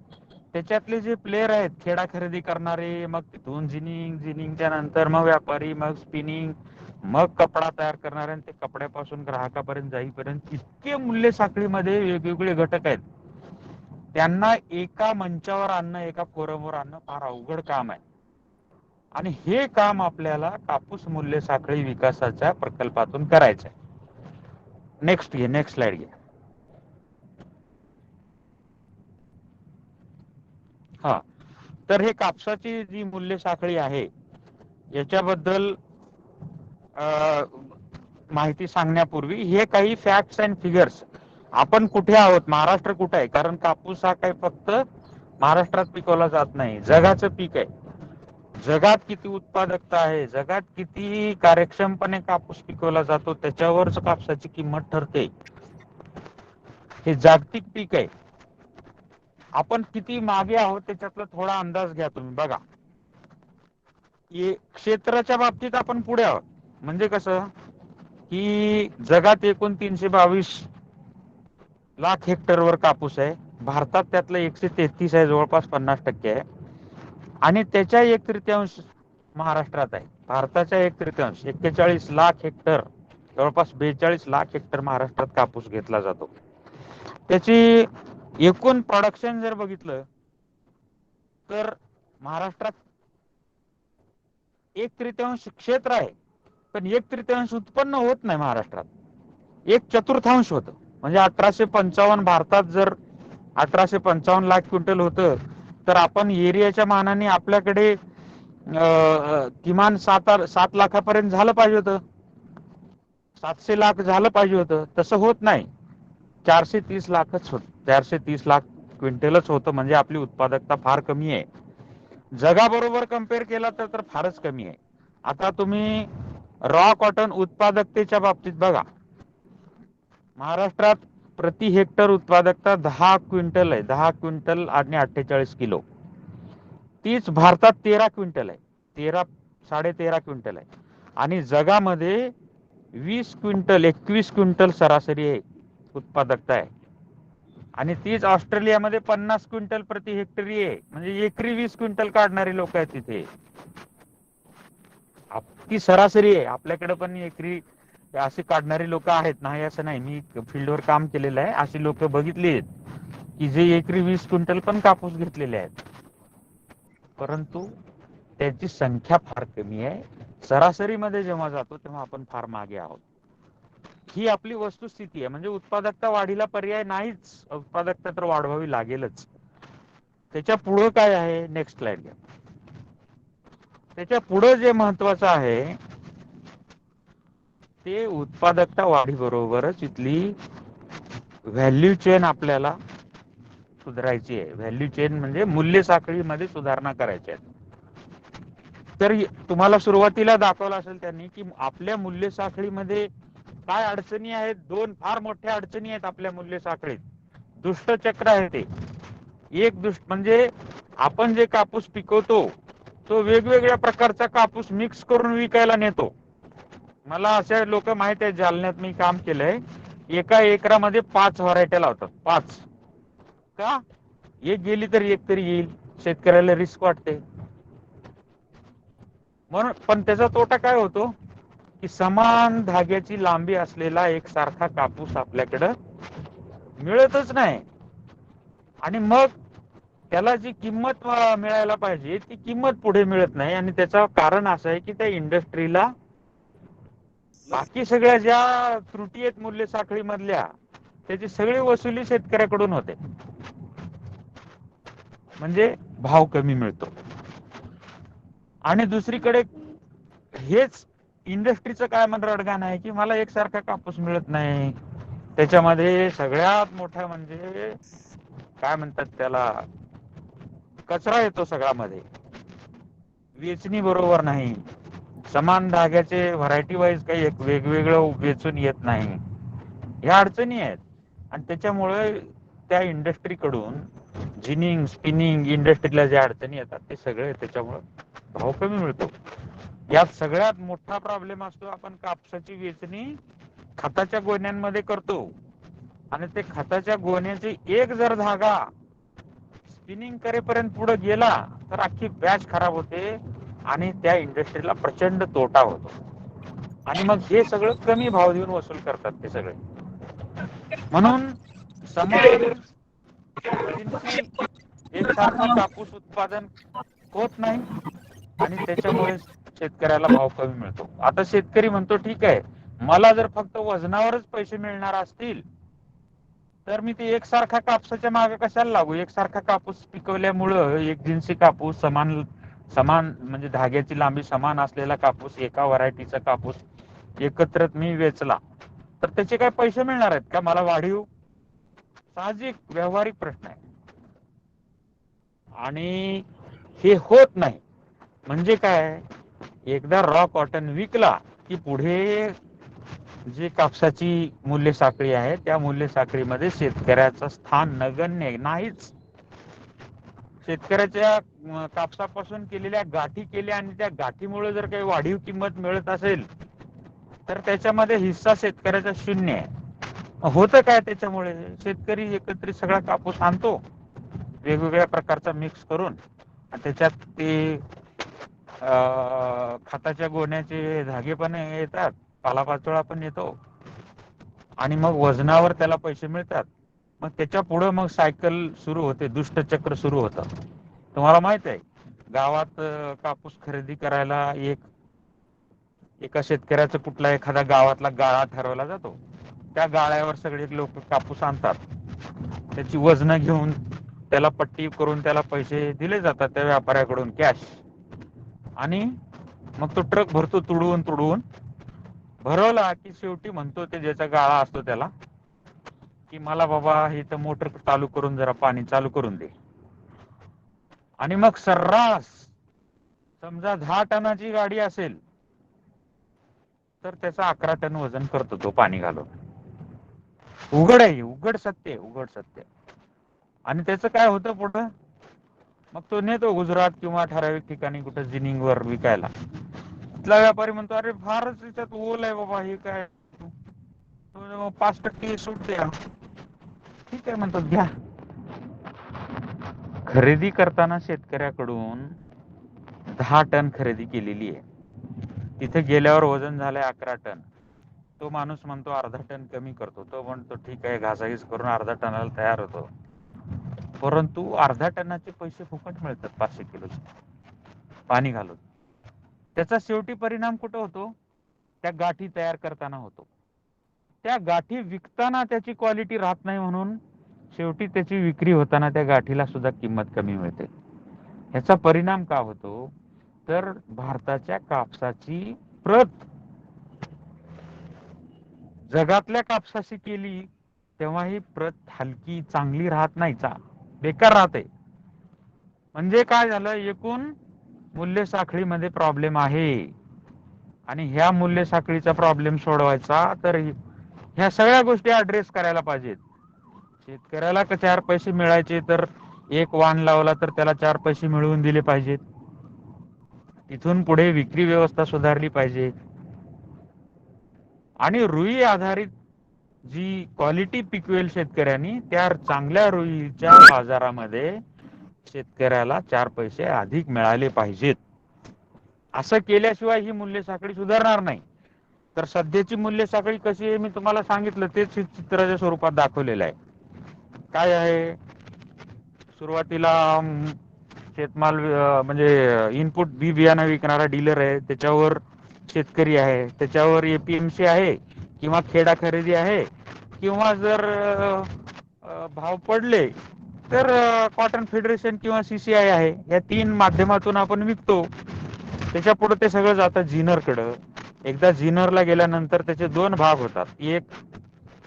त्याच्यातले जे प्लेयर आहेत, खेडा खरेदी करणारे, मग तिथून जिनिंगच्या नंतर मग व्यापारी, मग स्पिनिंग, मग कपडा तयार करणारे, आणि ते कपड्यापासून ग्राहकापर्यंत जाईपर्यंत इतके मूल्य साखळीमध्ये वेगवेगळे घटक आहेत. त्यांना एका मंचावर आणणं, एका फोरमवर आणणं फार अवघड काम आहे. आणि हे काम आपल्याला कापूस मूल्य साखळी विकासाच्या प्रकल्पातून करायचं आहे. नेक्स्ट स्लाइड घे. हा, तर हे कापसाची जी मूल्य साखळी आहे याच्याबद्दल माहिती सांगण्यापूर्वी हे काही फॅक्ट्स अँड फिगर्स. आपण कुठे आहोत, महाराष्ट्र कुठे आहे, कारण कापूस हा काही फक्त महाराष्ट्रात पिकवला जात नाही, जगाचं पीक आहे. जगात किती उत्पादकता आहे, जगात किती कार्यक्षमपणे कापूस पिकवला जातो त्याच्यावरच कापसाची किंमत ठरते. हे जागतिक पीक आहे. आपण किती मागे आहोत त्याच्यातला थोडा अंदाज घ्या तुम्ही. बघा, क्षेत्राच्या बाबतीत आपण पुढे आहोत. म्हणजे कसं की जगात एकूण 322 लाख हेक्टरवर कापूस आहे. भारतात त्यातलं 133 आहे, जवळपास 50% आहे. आणि त्याच्या 1/3 महाराष्ट्रात आहे. भारताच्या 1/3 41 लाख हेक्टर, जवळपास 42 लाख हेक्टर महाराष्ट्रात कापूस घेतला जातो. त्याची एकूण प्रोडक्शन जर बघितलं तर महाराष्ट्रात 1/3 क्षेत्र आहे, पण 1/3 उत्पन्न होत नाही महाराष्ट्रात. 1/4 होतं. म्हणजे 1855 भारतात जर 1855 लाख क्विंटल होतं तर आपण एरियाच्या मानाने आपल्याकडे किमान 7 लाखापर्यंत झालं पाहिजे होतं, 700 लाख झालं पाहिजे होतं. तसं होत नाही, 430 लाखच होत, 430 लाख क्विंटलच होतं. म्हणजे आपली उत्पादकता फार कमी आहे. जगाबरोबर कम्पेअर केला तर फारच कमी आहे. आता तुम्ही रॉ कॉटन उत्पादकतेच्या बाबतीत बघा, महाराष्ट्रात प्रति हेक्टर उत्पादकता 10 क्विंटल आहे, 10 क्विंटल आणि 48 किलो. तीच भारतात 13 क्विंटल आहे, 13-13.5 क्विंटल आहे. आणि जगामध्ये 20 क्विंटल 21 क्विंटल सरासरी आहे उत्पादकता आहे. आणि तीच ऑस्ट्रेलियामध्ये 50 क्विंटल प्रति हेक्टरी आहे. म्हणजे एकरी 20 क्विंटल काढणारे लोक आहेत तिथे. ती सरासरी आहे. आपल्याकडे पण एकरी असे काढणारे लोक आहेत, नाही असं नाही. मी फील्डवर काम केलेलं आहे, अशी लोक बघितली आहेत की जे एकरी 20 क्विंटल पण कापूस घेतलेले आहेत. परंतु त्याची संख्या फार कमी आहे. सरासरीमध्ये जेव्हा जातो तेव्हा आपण फार मागे आहोत. ही आपली वस्तुस्थिती आहे. म्हणजे उत्पादकता वाढीला पर्याय नाहीच, उत्पादकता तर वाढवावी लागेलच. त्याच्या पुढे काय आहे, नेक्स्ट स्लाइड घ्या. त्याच्या पुढे जे महत्वाचं आहे ते उत्पादकता वाढी बरोबरच इथली व्हॅल्यू चेन आपल्याला सुधारायची आहे. व्हॅल्यू चेन म्हणजे मूल्य साखळीमध्ये सुधारणा करायची आहे. तर तुम्हाला सुरुवातीला दाखवलं असेल त्यांनी की आपल्या मूल्य साखळीमध्ये काय अडचणी आहेत. दोन फार मोठ्या अडचणी आहेत आपल्या मूल्य साखळीत. दुष्टचक्र आहे ते. एक म्हणजे आपण जे कापूस पिकवतो तो वेगवेगळ्या प्रकारचा कापूस मिक्स करून विकायला नेतो. मला असे लोक माहित आहेत, जालन्यात मी काम केलंय. एका एकरामध्ये 5 व्हरायट्या लावतात. 5 का? एक गेली तर एक तरी येईल. शेतकऱ्याला रिस्क वाटते म्हणून. पण त्याचा तोटा काय होतो की समान धाग्याची लांबी असलेला एक सारखा कापूस आपल्याकडं मिळतच नाही. आणि मग त्याला जी किंमत मिळायला पाहिजे ती किंमत पुढे मिळत नाही. आणि त्याचं कारण असं आहे की त्या इंडस्ट्रीला बाकी सगळ्या ज्या त्रुटी आहेत मूल्य साखळी मधल्या त्याची सगळी वसुली शेतकऱ्याकडून होते. म्हणजे भाव कमी मिळतो. आणि दुसरीकडे हेच इंडस्ट्रीचं काय रडगाण आहे की मला एकसारखा कापूस मिळत नाही. त्याच्यामध्ये सगळ्यात मोठा म्हणजे काय म्हणतात त्याला, कचरा येतो सगळा मध्ये. वेचणी बरोबर नाही. समान धाग्याचे व्हरायटी वाईज काही वेगवेगळं वेचून येत नाही. ह्या अडचणी आहेत. आणि त्याच्यामुळे त्या इंडस्ट्रीकडून जिनिंग स्पिनिंग इंडस्ट्रीला ज्या अडचणी येतात ते सगळे त्याच्यामुळे भाव कमी मिळतो. यात सगळ्यात मोठा प्रॉब्लेम असतो आपण कापसाची वेचणी खताच्या गोण्यांमध्ये करतो. आणि ते खताच्या गोण्याचे एक जर धागा स्पिनिंग करेपर्यंत पुढे गेला तर अख्खी बॅच खराब होते. आणि त्या इंडस्ट्रीला प्रचंड तोटा होतो. आणि मग हे सगळं कमी भाव देऊन वसूल करतात ते सगळे. म्हणून समान जिन्सी एकसारखा कापूस उत्पादन होत नाही. आणि त्याच्यामुळे शेतकऱ्याला भाव कमी मिळतो. आता शेतकरी म्हणतो ठीक आहे, मला जर फक्त वजनावरच पैसे मिळणार असतील तर मी ते एकसारखा कापसाच्या मागे कशाला लागू. एकसारखा कापूस पिकवल्यामुळं एक जिन्सी कापूस समान म्हणजे धाग्याची लांबी समान असलेला कापूस, एका व्हरायटीचा कापूस एकत्रित मी वेचला तर त्याचे काय पैसे मिळणार आहेत का मला वाढीव? साहजिक व्यावहारिक प्रश्न आहे. आणि हे होत नाही. म्हणजे काय, एकदा रॉ कॉटन विकला की पुढे जी कापसाची मूल्य साखळी आहे त्या मूल्य साखळीमध्ये शेतकऱ्याचं स्थान नगण्य नाहीच. शेतकऱ्याच्या कापसापासून केलेल्या गाठी केल्या आणि त्या गाठीमुळे जर काही वाढीव किंमत मिळत असेल तर त्याच्यामध्ये हिस्सा शेतकऱ्याचा शून्य आहे. होतं काय त्याच्यामुळे, शेतकरी एकत्रित सगळा कापूस आणतो वेगवेगळ्या प्रकारचा मिक्स करून आणि त्याच्यात ते खताच्या गोण्याचे धागे पण येतात, पालापाचोळा पण येतो आणि मग वजनावर त्याला पैसे मिळतात. मग त्याच्या पुढे मग सायकल सुरू होते, दुष्टचक्र सुरू होतं. तुम्हाला माहित आहे गावात कापूस खरेदी करायला एका शेतकऱ्याचा कुठला एखादा गावातला गाळा ठरवला जातो. त्या गाळ्यावर सगळे लोक कापूस आणतात, त्याची वजनं घेऊन त्याला पट्टी करून त्याला पैसे दिले जातात त्या व्यापाऱ्याकडून कॅश. आणि मग तो ट्रक भरतो तुडवून भरवला की शेवटी म्हणतो ते ज्याचा गाळा असतो त्याला की मला बाबा हे तर मोटर चालू करून जरा पाणी चालू करून दे. आणि मग सर्रास समजा 10 टनाची गाडी असेल तर त्याचा 11 टन वजन करतो तो पाणी घालून. उघड आहे, उघड सत्य, उघड सत्य. आणि त्याचं काय होतं पुढं, मग तो नेतो गुजरात किंवा ठराविक ठिकाणी कुठं जिनिंग वर विकायला. तिथला व्यापारी म्हणतो अरे फारच त्याच्यात ओल आहे बाबा, हे काय 5% सूट द्या. ठीक आहे म्हणतो, घ्या. खरेदी करताना शेतकऱ्याकडून 10 टन खरेदी केलेली आहे. तिथे गेल्यावर वजन झालंय 11 टन. तो माणूस म्हणतो अर्धा टन कमी करतो. तो म्हणतो ठीक आहे, घासाघीस करून अर्धा टनाला तयार होतो. परंतु अर्धा टनाचे पैसे फुकट मिळतात 500 किलोचे पाणी घालून. त्याचा शेवटी परिणाम कुठं होतो, त्या गाठी तयार करताना होतो. त्या गाठी विकताना त्याची क्वालिटी राहत नाही, म्हणून शेवटी त्याची विक्री होताना त्या गाठीला सुद्धा किंमत कमी मिळते. ह्याचा परिणाम का होतो, तर भारताच्या कापसाची प्रत जगातल्या कापसाशी केली तेव्हा ही प्रत हलकी चांगली राहत नाही, बेकार राहते. म्हणजे काय झालं, एकूण मूल्य साखळीमध्ये प्रॉब्लेम आहे आणि ह्या मूल्य साखळीचा प्रॉब्लेम सोडवायचा तर ह्या सगळ्या गोष्टी ऍड्रेस करायला पाहिजेत. शेतकऱ्याला 4 पैसे मिळायचे तर एक वाण लावला तर त्याला 4 पैसे मिळवून दिले पाहिजेत. तिथून पुढे विक्री व्यवस्था सुधारली पाहिजे आणि रुई आधारित जी क्वालिटी पिकवेल शेतकऱ्यांनी त्या चांगल्या रुईच्या बाजारामध्ये शेतकऱ्याला 4 पैसे अधिक मिळाले पाहिजेत. असं केल्याशिवाय ही मूल्य साखळी सुधारणार नाही. तर सध्याची मूल्य साखळी कशी आहे मी तुम्हाला सांगितलं, तेच चित्राच्या स्वरूपात दाखवलेलं आहे. काय आहे, सुरुवातीला शेतमाल म्हणजे इनपुट बी बियाणं विकणारा डीलर आहे, त्याच्यावर शेतकरी आहे, त्याच्यावर एपीएमसी आहे किंवा खेडा खरेदी आहे, किंवा जर भाव पडले तर कॉटन फेडरेशन किंवा सीसीआय आहे. या 3 माध्यमातून आपण विकतो. त्याच्या पुढे ते सगळं जातं जिनरकडं. एकदा जिनरला गेल्यानंतर त्याचे 2 भाग होतात, एक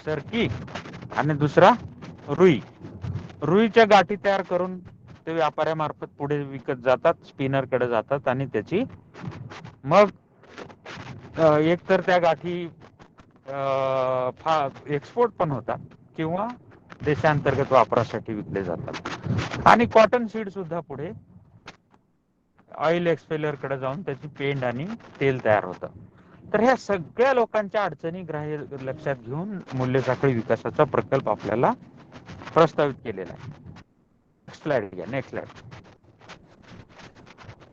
सरकी आणि दुसरा रुई. रुईच्या गाठी तयार करून ते व्यापाऱ्यामार्फत पुढे विकत जातात, स्पिनरकडे जातात आणि त्याची मग एक तर त्या गाठी एक्सपोर्ट पण होतात किंवा देशांतर्गत वापरासाठी विकले जातात. आणि कॉटन सीड सुद्धा पुढे ऑइल एक्सपेलर कडे जाऊन त्याची पेंड आणि तेल तयार होतं. तर ह्या सगळ्या लोकांच्या अडचणी ग्राह्य लक्षात घेऊन मूल्य साखळी विकासाचा प्रकल्प आपल्याला प्रस्तावित केलेला आहे. स्लाइड घ्या, नेक्स्ट स्लाइड.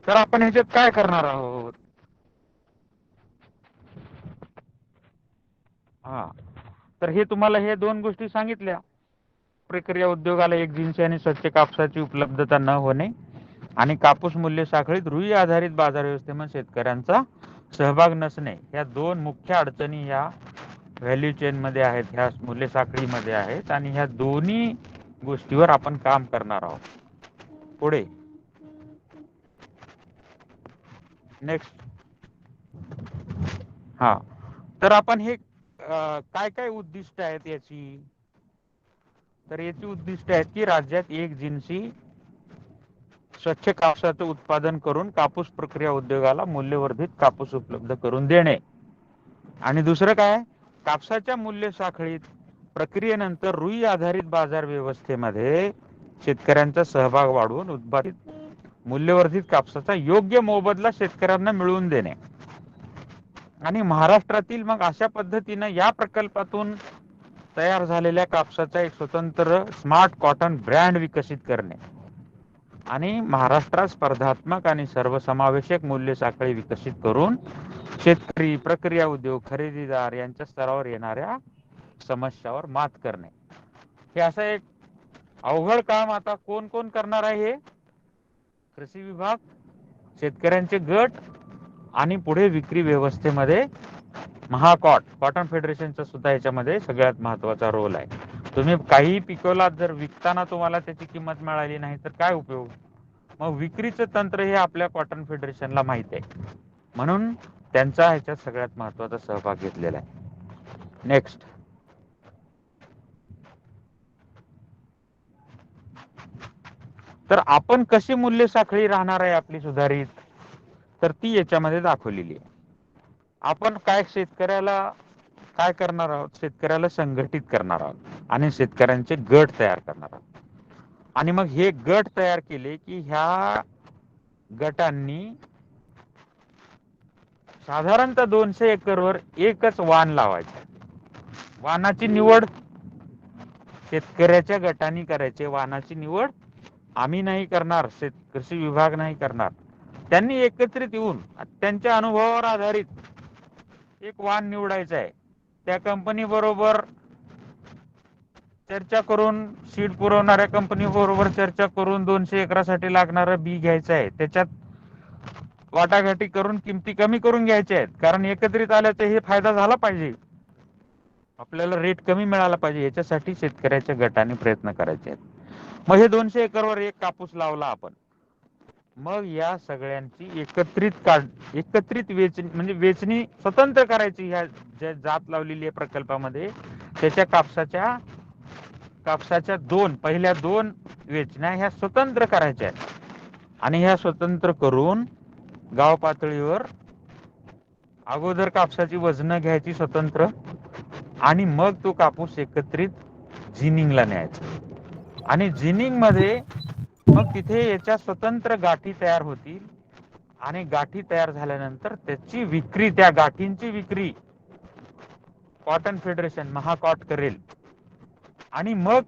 तर आपण ह्याच्यात काय करणार आहोत? हा, तर हे तुम्हाला हे 2 गोष्टी सांगितल्या. प्रक्रिया उद्योगाला एक जिन्सी आणि स्वच्छ कापसाची उपलब्धता न होणे आणि कापूस मूल्य साखळीत रुई आधारित बाजार व्यवस्थेमध्ये शेतकऱ्यांचा सहभाग नसणे, ह्या 2 मुख्य अडचणी ह्या व्हॅल्यू चेन मध्ये आहेत, ह्या मूल्य साखळीमध्ये आहेत आणि ह्या दोन्ही गोष्टीवर आपण काम करणार आहोत. पुढे नेक्स्ट. हा, तर आपण हे काय काय उद्दिष्ट आहेत याची? तर याची उद्दिष्ट आहेत की राज्यात एक जिन्सी स्वच्छ कापसाचं उत्पादन करून कापूस प्रक्रिया उद्योगाला मूल्यवर्धित कापूस उपलब्ध करून देणे. आणि दुसरं काय, कापसाच्या मूल्य साखळीत प्रक्रियेनंतर रुई आधारित बाजार व्यवस्थेमध्ये शेतकऱ्यांचा सहभाग वाढवून उत्पादित मूल्यवर्धित कापसाचा योग्य मोबदला शेतकऱ्यांना मिळवून देणे. आणि महाराष्ट्रातील मग अशा पद्धतीने या प्रकल्पातून तयार झालेल्या कापसाचा एक स्वतंत्र स्मार्ट कॉटन ब्रँड विकसित करणे आणि महाराष्ट्रात स्पर्धात्मक आणि सर्वसमावेशक मूल्य साखळी विकसित करून शेतकरी, प्रक्रिया उद्योग, खरेदीदार यांच्या स्तरावर येणाऱ्या समस्यावर मात करणे. हे असं एक अवघड काम आता कोण कोण करणार आहे? हे कृषी विभाग, शेतकऱ्यांचे गट आणि पुढे विक्री व्यवस्थेमध्ये कॉटन फेडरेशनचा सुद्धा याच्यामध्ये सगळ्यात महत्वाचा रोल आहे. तुम्ही काही पिकवलात, जर विकताना तुम्हाला त्याची किंमत मिळाली नाही तर काय उपयोग? मग विक्रीचं तंत्र हे आपल्या कॉटन फेडरेशनला माहित आहे, म्हणून त्यांचा ह्याच्यात सगळ्यात महत्वाचा सहभाग घेतलेला आहे. नेक्स्ट. तर आपण कशी मूल्य साखळी राहणार आहे आपली सुधारित, तर ती याच्यामध्ये दाखवलेली आहे. आपण काय शेतकऱ्याला काय करणार आहोत? शेतकऱ्याला संघटित करणार आहोत आणि शेतकऱ्यांचे गट तयार करणार आहोत. आणि मग हे गट तयार केले की ह्या गटांनी साधारणतः 200 एकरवर एकच वाण लावायचे. वाणाची निवड शेतकऱ्याच्या गटाने करायचे. वाणाची निवड आम्ही नाही करणार, कृषी विभाग नाही करणार. त्यांनी एकत्रित येऊन त्यांच्या अनुभवावर आधारित एक वाण निवडायचं आहे. त्या कंपनी बरोबर चर्चा करून, सीड पुरवणाऱ्या कंपनी बरोबर चर्चा करून 200 एकरासाठी लागणारं बी घ्यायचं आहे. त्याच्यात वाटाघाटी करून किमती कमी करून घ्यायच्या आहेत, कारण एकत्रित आल्याचा हे फायदा झाला पाहिजे, आपल्याला रेट कमी मिळाला पाहिजे. याच्यासाठी शेतकऱ्याच्या गटाने प्रयत्न करायचे आहेत. मग हे 200 एकरवर एक कापूस लावला आपण, मग या सगळ्यांची एकत्रित वेचणी, म्हणजे वेचणी स्वतंत्र करायची. ह्या ज्या जात लावलेली आहे प्रकल्पामध्ये त्याच्या कापसाच्या पहिल्या दोन वेचण्या ह्या स्वतंत्र करायच्या आहेत आणि ह्या स्वतंत्र करून गाव पातळीवर अगोदर कापसाची वजनं घ्यायची स्वतंत्र आणि मग तो कापूस एकत्रित जिनिंगला न्यायचा आणि जिनिंग मध्ये मग तिथे याच्या स्वतंत्र गाठी तयार होतील आणि गाठी तयार झाल्यानंतर त्याची विक्री, त्या गाठींची विक्री कॉटन फेडरेशन महाकॉट करेल आणि मग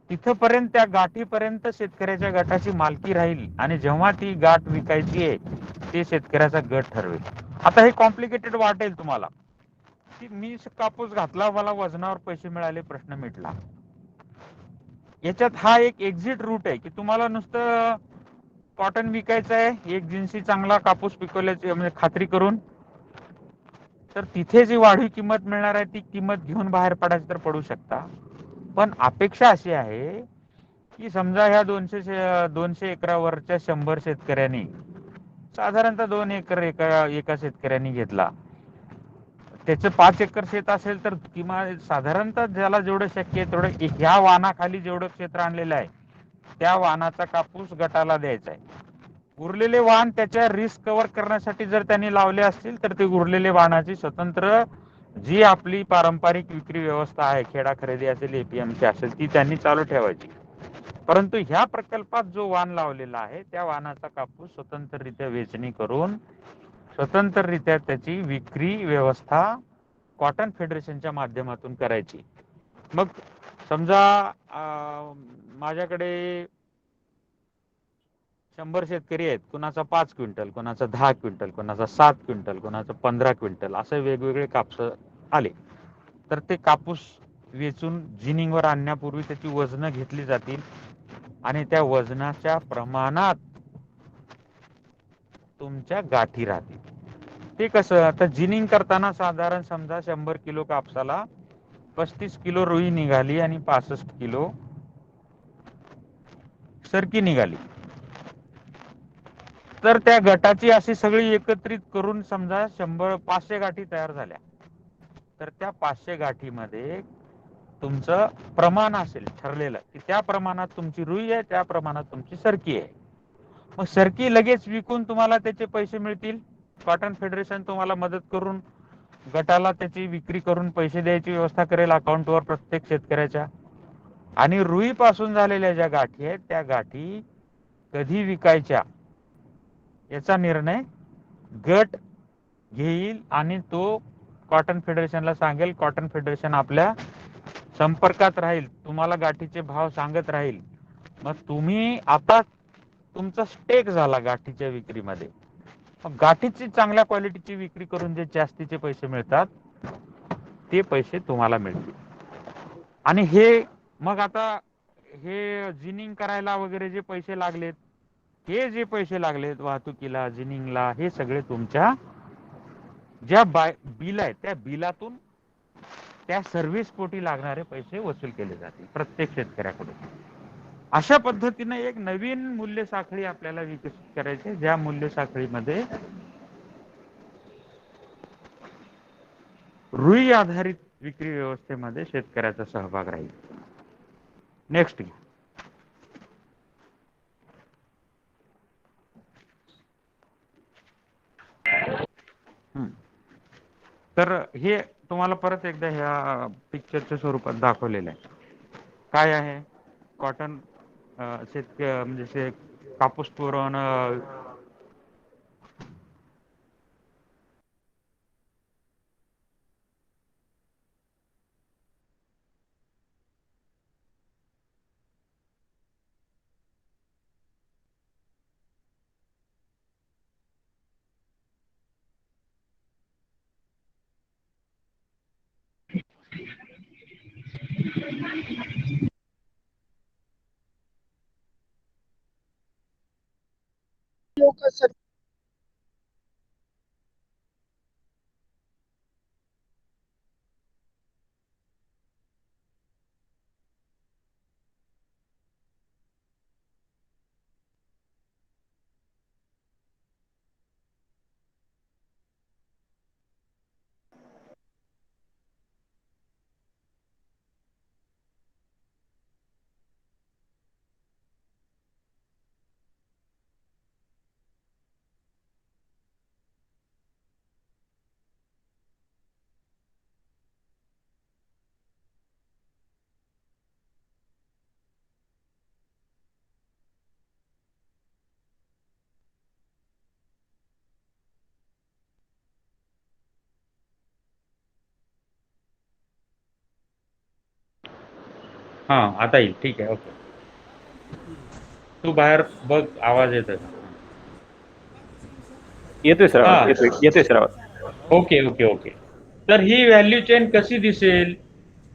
तिथपर्यंत, त्या गाठीपर्यंत शेतकऱ्याच्या गटाची मालकी राहील आणि जेव्हा ती गाठ विकायची आहे ते शेतकऱ्याचा गट ठरवेल. आता हे कॉम्प्लिकेटेड वाटेल तुम्हाला की मी कापूस घातला, मला वजनावर पैसे मिळाले, प्रश्न मिटला. याच्यात हा एक एक्झिट रूट आहे की तुम्हाला नुसतं कॉटन विकायचं आहे, एक जिन्सी चांगला कापूस पिकवल्याची म्हणजे खात्री करून, तर तिथे जी वाढीव किंमत मिळणार आहे ती किंमत घेऊन बाहेर पडायचं तर पडू शकता. पण अपेक्षा अशी आहे की समजा ह्या 200 एकरावरच्या 100 शेतकऱ्यांनी साधारणतः 2 एकर एका शेतकऱ्यांनी घेतला, त्याचं 5 एकर शेत असेल तर किमान साधारणतः ज्याला जेवढं शक्य आहे तेवढं ह्या वाहनाखाली जेवढं क्षेत्र आणलेलं आहे त्या वाहनाचा कापूस गटाला द्यायचा आहे. उरलेले वाहन त्याच्या रिस्क कव्हर करण्यासाठी जर त्यांनी लावले असतील तर ते उरलेले वाहनाची स्वतंत्र जी आपली पारंपरिक विक्री व्यवस्था आहे, खेडा खरेदी असेल, एपीएमसी असेल, ती त्यांनी चालू ठेवायची. परंतु ह्या प्रकल्पात जो वाहन लावलेला आहे त्या वाहनाचा कापूस स्वतंत्ररित्या वेचणी करून स्वतंत्ररित्या त्याची विक्री व्यवस्था कॉटन फेडरेशनच्या माध्यमातून करायची. मग समजा माझ्याकडे 100 शेतकरी आहेत, कुणाचा 5 क्विंटल, कुणाचा 10 क्विंटल, कुणाचा 7 क्विंटल, कुणाचा 15 क्विंटल असे वेगवेगळे कापूस आले तर ते कापूस वेचून जिनिंगवर आणण्यापूर्वी त्याची वजनं घेतली जातील आणि त्या वजनाच्या प्रमाणात तुमच्या गाठी राहतील. ते कसं, आता जिनिंग करताना साधारण समजा 100 किलो कापसाला 35 किलो रुई निघाली आणि 65 किलो सरकी निघाली, तर त्या गटाची अशी सगळी एकत्रित करून समजा 500 गाठी तयार झाल्या, तर त्या 500 गाठीमध्ये तुमचं प्रमाण असेल ठरलेलं की त्या प्रमाणात तुमची रुई आहे, त्या प्रमाणात तुमची सरकी आहे. मग सरकी लगेच विकून तुम्हाला त्याचे पैसे मिळतील, कॉटन फेडरेशन तुम्हाला मदत करून गटाला त्याची विक्री करून पैसे द्यायची व्यवस्था करेल अकाउंटवर प्रत्येक शेतकऱ्याच्या. आणि रुई पासून झालेल्या ज्या गाठी आहेत त्या गाठी कधी विकायच्या याचा निर्णय गट घेईल आणि तो कॉटन फेडरेशनला सांगेल. कॉटन फेडरेशन आपल्या संपर्कात राहील, तुम्हाला गाठीचे भाव सांगत राहील. मग तुम्ही आता तुमचा स्टेक झाला गाठीच्या विक्रीमध्ये, मग गाठीची चांगल्या क्वालिटीची विक्री करून जे जास्तीचे पैसे मिळतात ते पैसे तुम्हाला मिळतील. आणि हे मग आता हे जिनिंग करायला वगैरे जे पैसे लागलेत, हे जे पैसे लागलेत वाहतुकीला, जिनिंगला, हे सगळे तुमच्या ज्या बिल आहे त्या बिलातून त्या सर्व्हिस पोटी लागणारे पैसे वसूल केले जातील प्रत्येक शेतकऱ्याकडून. अशा पद्धतीने एक नवीन मूल्य साखळी आपल्याला विकसित करायची, ज्या मूल्य साखळीमध्ये रुई आधारित विक्री व्यवस्थेमध्ये शेतकऱ्याचा सहभाग राहील. नेक्स्ट घ्या. तर हे तुम्हाला परत एकदा ह्या पिक्चरच्या स्वरूपात दाखवलेलं आहे. काय आहे कॉटन म्हणजे कापूस पुरवणं हा आता येईल, ठीक आहे, ओके. तू बाहेर बघ आवाज येतोय का? येतोय सर हा, आवाज, येतोय सर आवाज. Okay okay okay. तर ही व्हॅल्यू चेन कशी दिसेल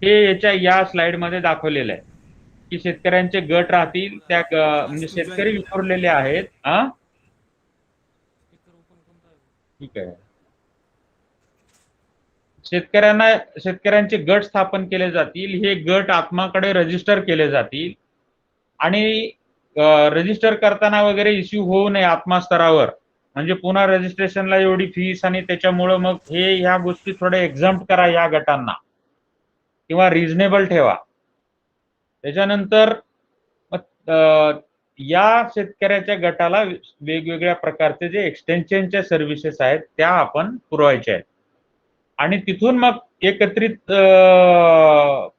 हे याच्या या स्लाइड मध्ये दाखवलेलं आहे की शेतकऱ्यांचे गट राहतील त्या म्हणजे शेतकरी विखुरलेले आहेत. हा, ठीक आहे. शेतकऱ्यांचे गट स्थापन केले जातील. हे गट आत्माकडे रजिस्टर केले जातील आणि रजिस्टर करताना वगैरे इश्यू होऊ नये आत्मा स्तरावर, म्हणजे पुन्हा रजिस्ट्रेशनला एवढी फीस आणि त्याच्यामुळं मग ह्या गोष्टी थोड्या एक्झाम्प्ट करा या गटांना किंवा रिझनेबल ठेवा. त्याच्यानंतर या शेतकऱ्याच्या गटाला वेगवेगळ्या प्रकारचे जे एक्सटेन्शनच्या सर्व्हिसेस आहेत त्या आपण पुरवायच्या आहेत आणि तिथून मग एकत्रित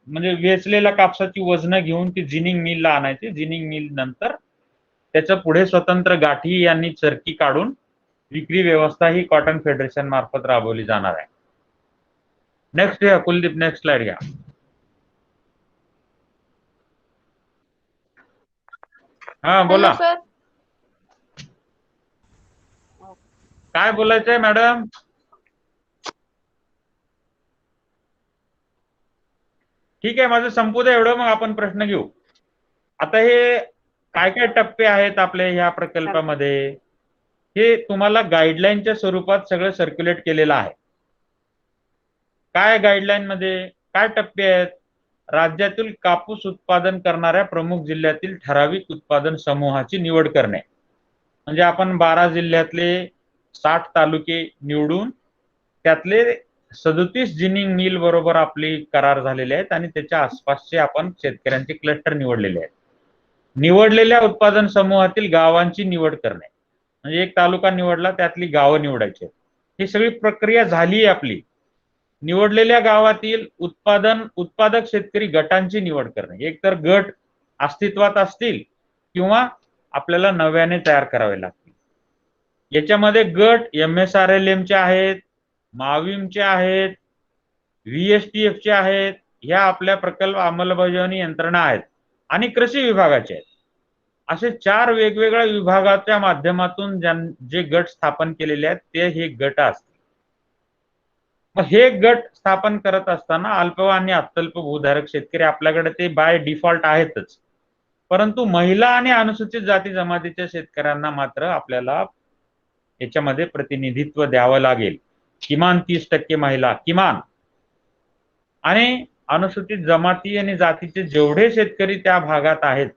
म्हणजे वेचलेल्या कापसाची वजनं घेऊन ती जिनिंग मिलला आणायची. जिनिंग मिल नंतर त्याचं पुढे स्वतंत्र गाठी यांनी चरकी काढून विक्री व्यवस्था ही कॉटन फेडरेशन मार्फत राबवली जाणार आहे. नेक्स्ट घ्या कुलदीप, नेक्स्ट स्लाइड घ्या. हा बोला, हॅलो सर. काय बोलायचंय मॅडम? ठीक आहे, माझं संपू दे एवढं, मग आपण प्रश्न घेऊ. आता हे काय काय टप्पे आहेत आपल्या ह्या प्रकल्पामध्ये हे तुम्हाला गाईडलाईनच्या स्वरूपात सगळं सर्क्युलेट केलेलं आहे. काय गाईडलाईन मध्ये काय टप्पे आहेत? राज्यातील कापूस उत्पादन करणाऱ्या प्रमुख जिल्ह्यातील ठराविक उत्पादन समूहाची निवड करणे, म्हणजे आपण 12 जिल्ह्यातले 60 तालुके निवडून त्यातले 37 जिनिंग मिल बरोबर आपली करार झालेले आहेत आणि त्याच्या आसपासचे आपण शेतकऱ्यांचे क्लस्टर निवडलेले आहेत. निवडलेल्या उत्पादन समूहातील गावांची निवड करणे, म्हणजे एक तालुका निवडला त्यातली गावं निवडायची. ही सगळी प्रक्रिया झाली आहे आपली. निवडलेल्या गावातील उत्पादक शेतकरी गटांची निवड करणे, एक तर गट अस्तित्वात असतील किंवा आपल्याला नव्याने तयार करावे लागतील. याच्यामध्ये गट MSRLM चे आहेत, माविमचे आहेत, VSTF चे आहेत, ह्या आपल्या प्रकल्प अंमलबजावणी यंत्रणा आहेत आणि कृषी विभागाचे आहेत. असे 4 वेगवेगळ्या विभागाच्या माध्यमातून जे गट स्थापन केलेले आहेत ते हे गट असतील. मग हे गट स्थापन करत असताना अल्प आणि अत्यल्प भूधारक शेतकरी आपल्याकडे ते बाय डिफॉल्ट आहेतच, परंतु महिला आणि अनुसूचित जाती जमातीच्या शेतकऱ्यांना मात्र आपल्याला याच्यामध्ये प्रतिनिधित्व द्यावं लागेल. किमान 30% महिला किमान, आणि अनुसूचित जमाती आणि जातीचे जेवढे शेतकरी त्या भागात आहेत,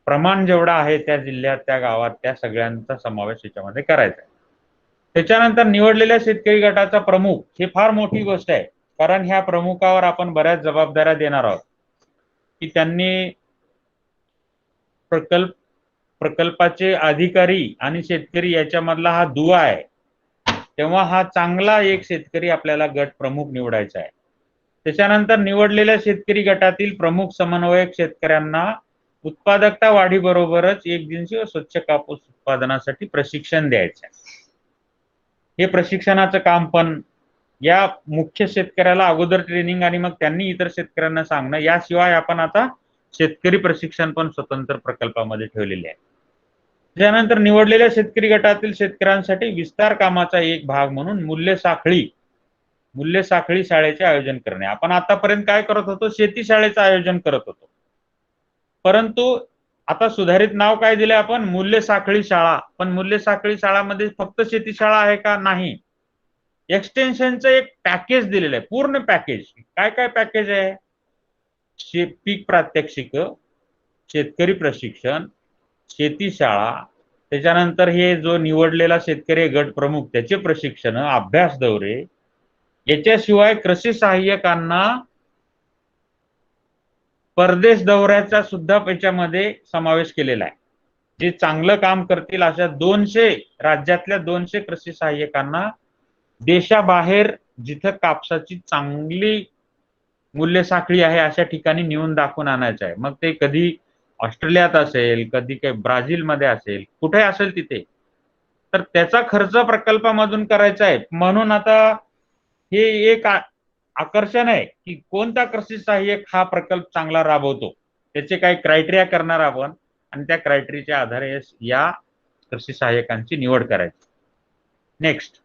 प्रमाण जेवढा आहे त्या जिल्ह्यात त्या गावात, त्या सगळ्यांचा समावेश याच्यामध्ये करायचा आहे. त्याच्यानंतर निवडलेल्या शेतकरी गटाचा प्रमुख, ही फार मोठी गोष्ट आहे, कारण ह्या प्रमुखावर आपण बऱ्याच जबाबदाऱ्या देणार आहोत की त्यांनी प्रकल्पाचे अधिकारी आणि शेतकरी याच्यामधला हा दुवा आहे, तेव्हा हा चांगला एक शेतकरी आपल्याला गट प्रमुख निवडायचा आहे. त्याच्यानंतर निवडलेल्या शेतकरी गटातील प्रमुख समन्वयक शेतकऱ्यांना उत्पादकता वाढीबरोबरच एक दिवसीय स्वच्छ कापूस उत्पादनासाठी प्रशिक्षण द्यायचे आहे. हे प्रशिक्षणाचं काम पण या मुख्य शेतकऱ्याला अगोदर ट्रेनिंग आणि मग त्यांनी इतर शेतकऱ्यांना सांगणं, याशिवाय आपण आता शेतकरी प्रशिक्षण पण स्वतंत्र प्रकल्पामध्ये ठेवलेले आहे. त्यानंतर निवडलेल्या शेतकरी गटातील शेतकऱ्यांसाठी विस्तार कामाचा एक भाग म्हणून मूल्य साखळी शाळेचे आयोजन करणे. आपण आतापर्यंत काय करत होतो? शेती शाळेचं आयोजन करत होतो, परंतु आता सुधारित नाव काय दिले आपण? मूल्य साखळी शाळा. पण मूल्य साखळी शाळामध्ये फक्त शेती शाळा आहे का? नाही. एक्सटेन्शनचं एक पॅकेज दिलेलं आहे, पूर्ण पॅकेज. काय काय पॅकेज आहे? पीक प्रात्यक्षिक, शेतकरी प्रशिक्षण, शेती शाळा, त्याच्यानंतर हे जो निवडलेला शेतकरी गट प्रमुख त्याचे प्रशिक्षण, अभ्यास दौरे, याच्याशिवाय कृषी सहाय्यकांना परदेश दौऱ्याचा सुद्धा याच्यामध्ये समावेश केलेला आहे. जे चांगलं काम करतील अशा 200 राज्यातल्या 200 कृषी सहाय्यकांना देशाबाहेर जिथं कापसाची चांगली मूल्य साखळी आहे अशा ठिकाणी नेऊन दाखवून आणायचं आहे. मग ते कधी ऑस्ट्रेलियात असेल, कधी काही ब्राझीलमध्ये असेल, कुठे असेल तिथे, तर त्याचा खर्च प्रकल्पामधून करायचा आहे. म्हणून आता हे एक आकर्षण आहे की कोणता कृषी सहाय्यक हा प्रकल्प चांगला राबवतो, त्याचे काही क्रायटेरिया करणार आपण आणि त्या क्रायटेरियाच्या आधारे या कृषी सहाय्यकांची निवड करायची. नेक्स्ट,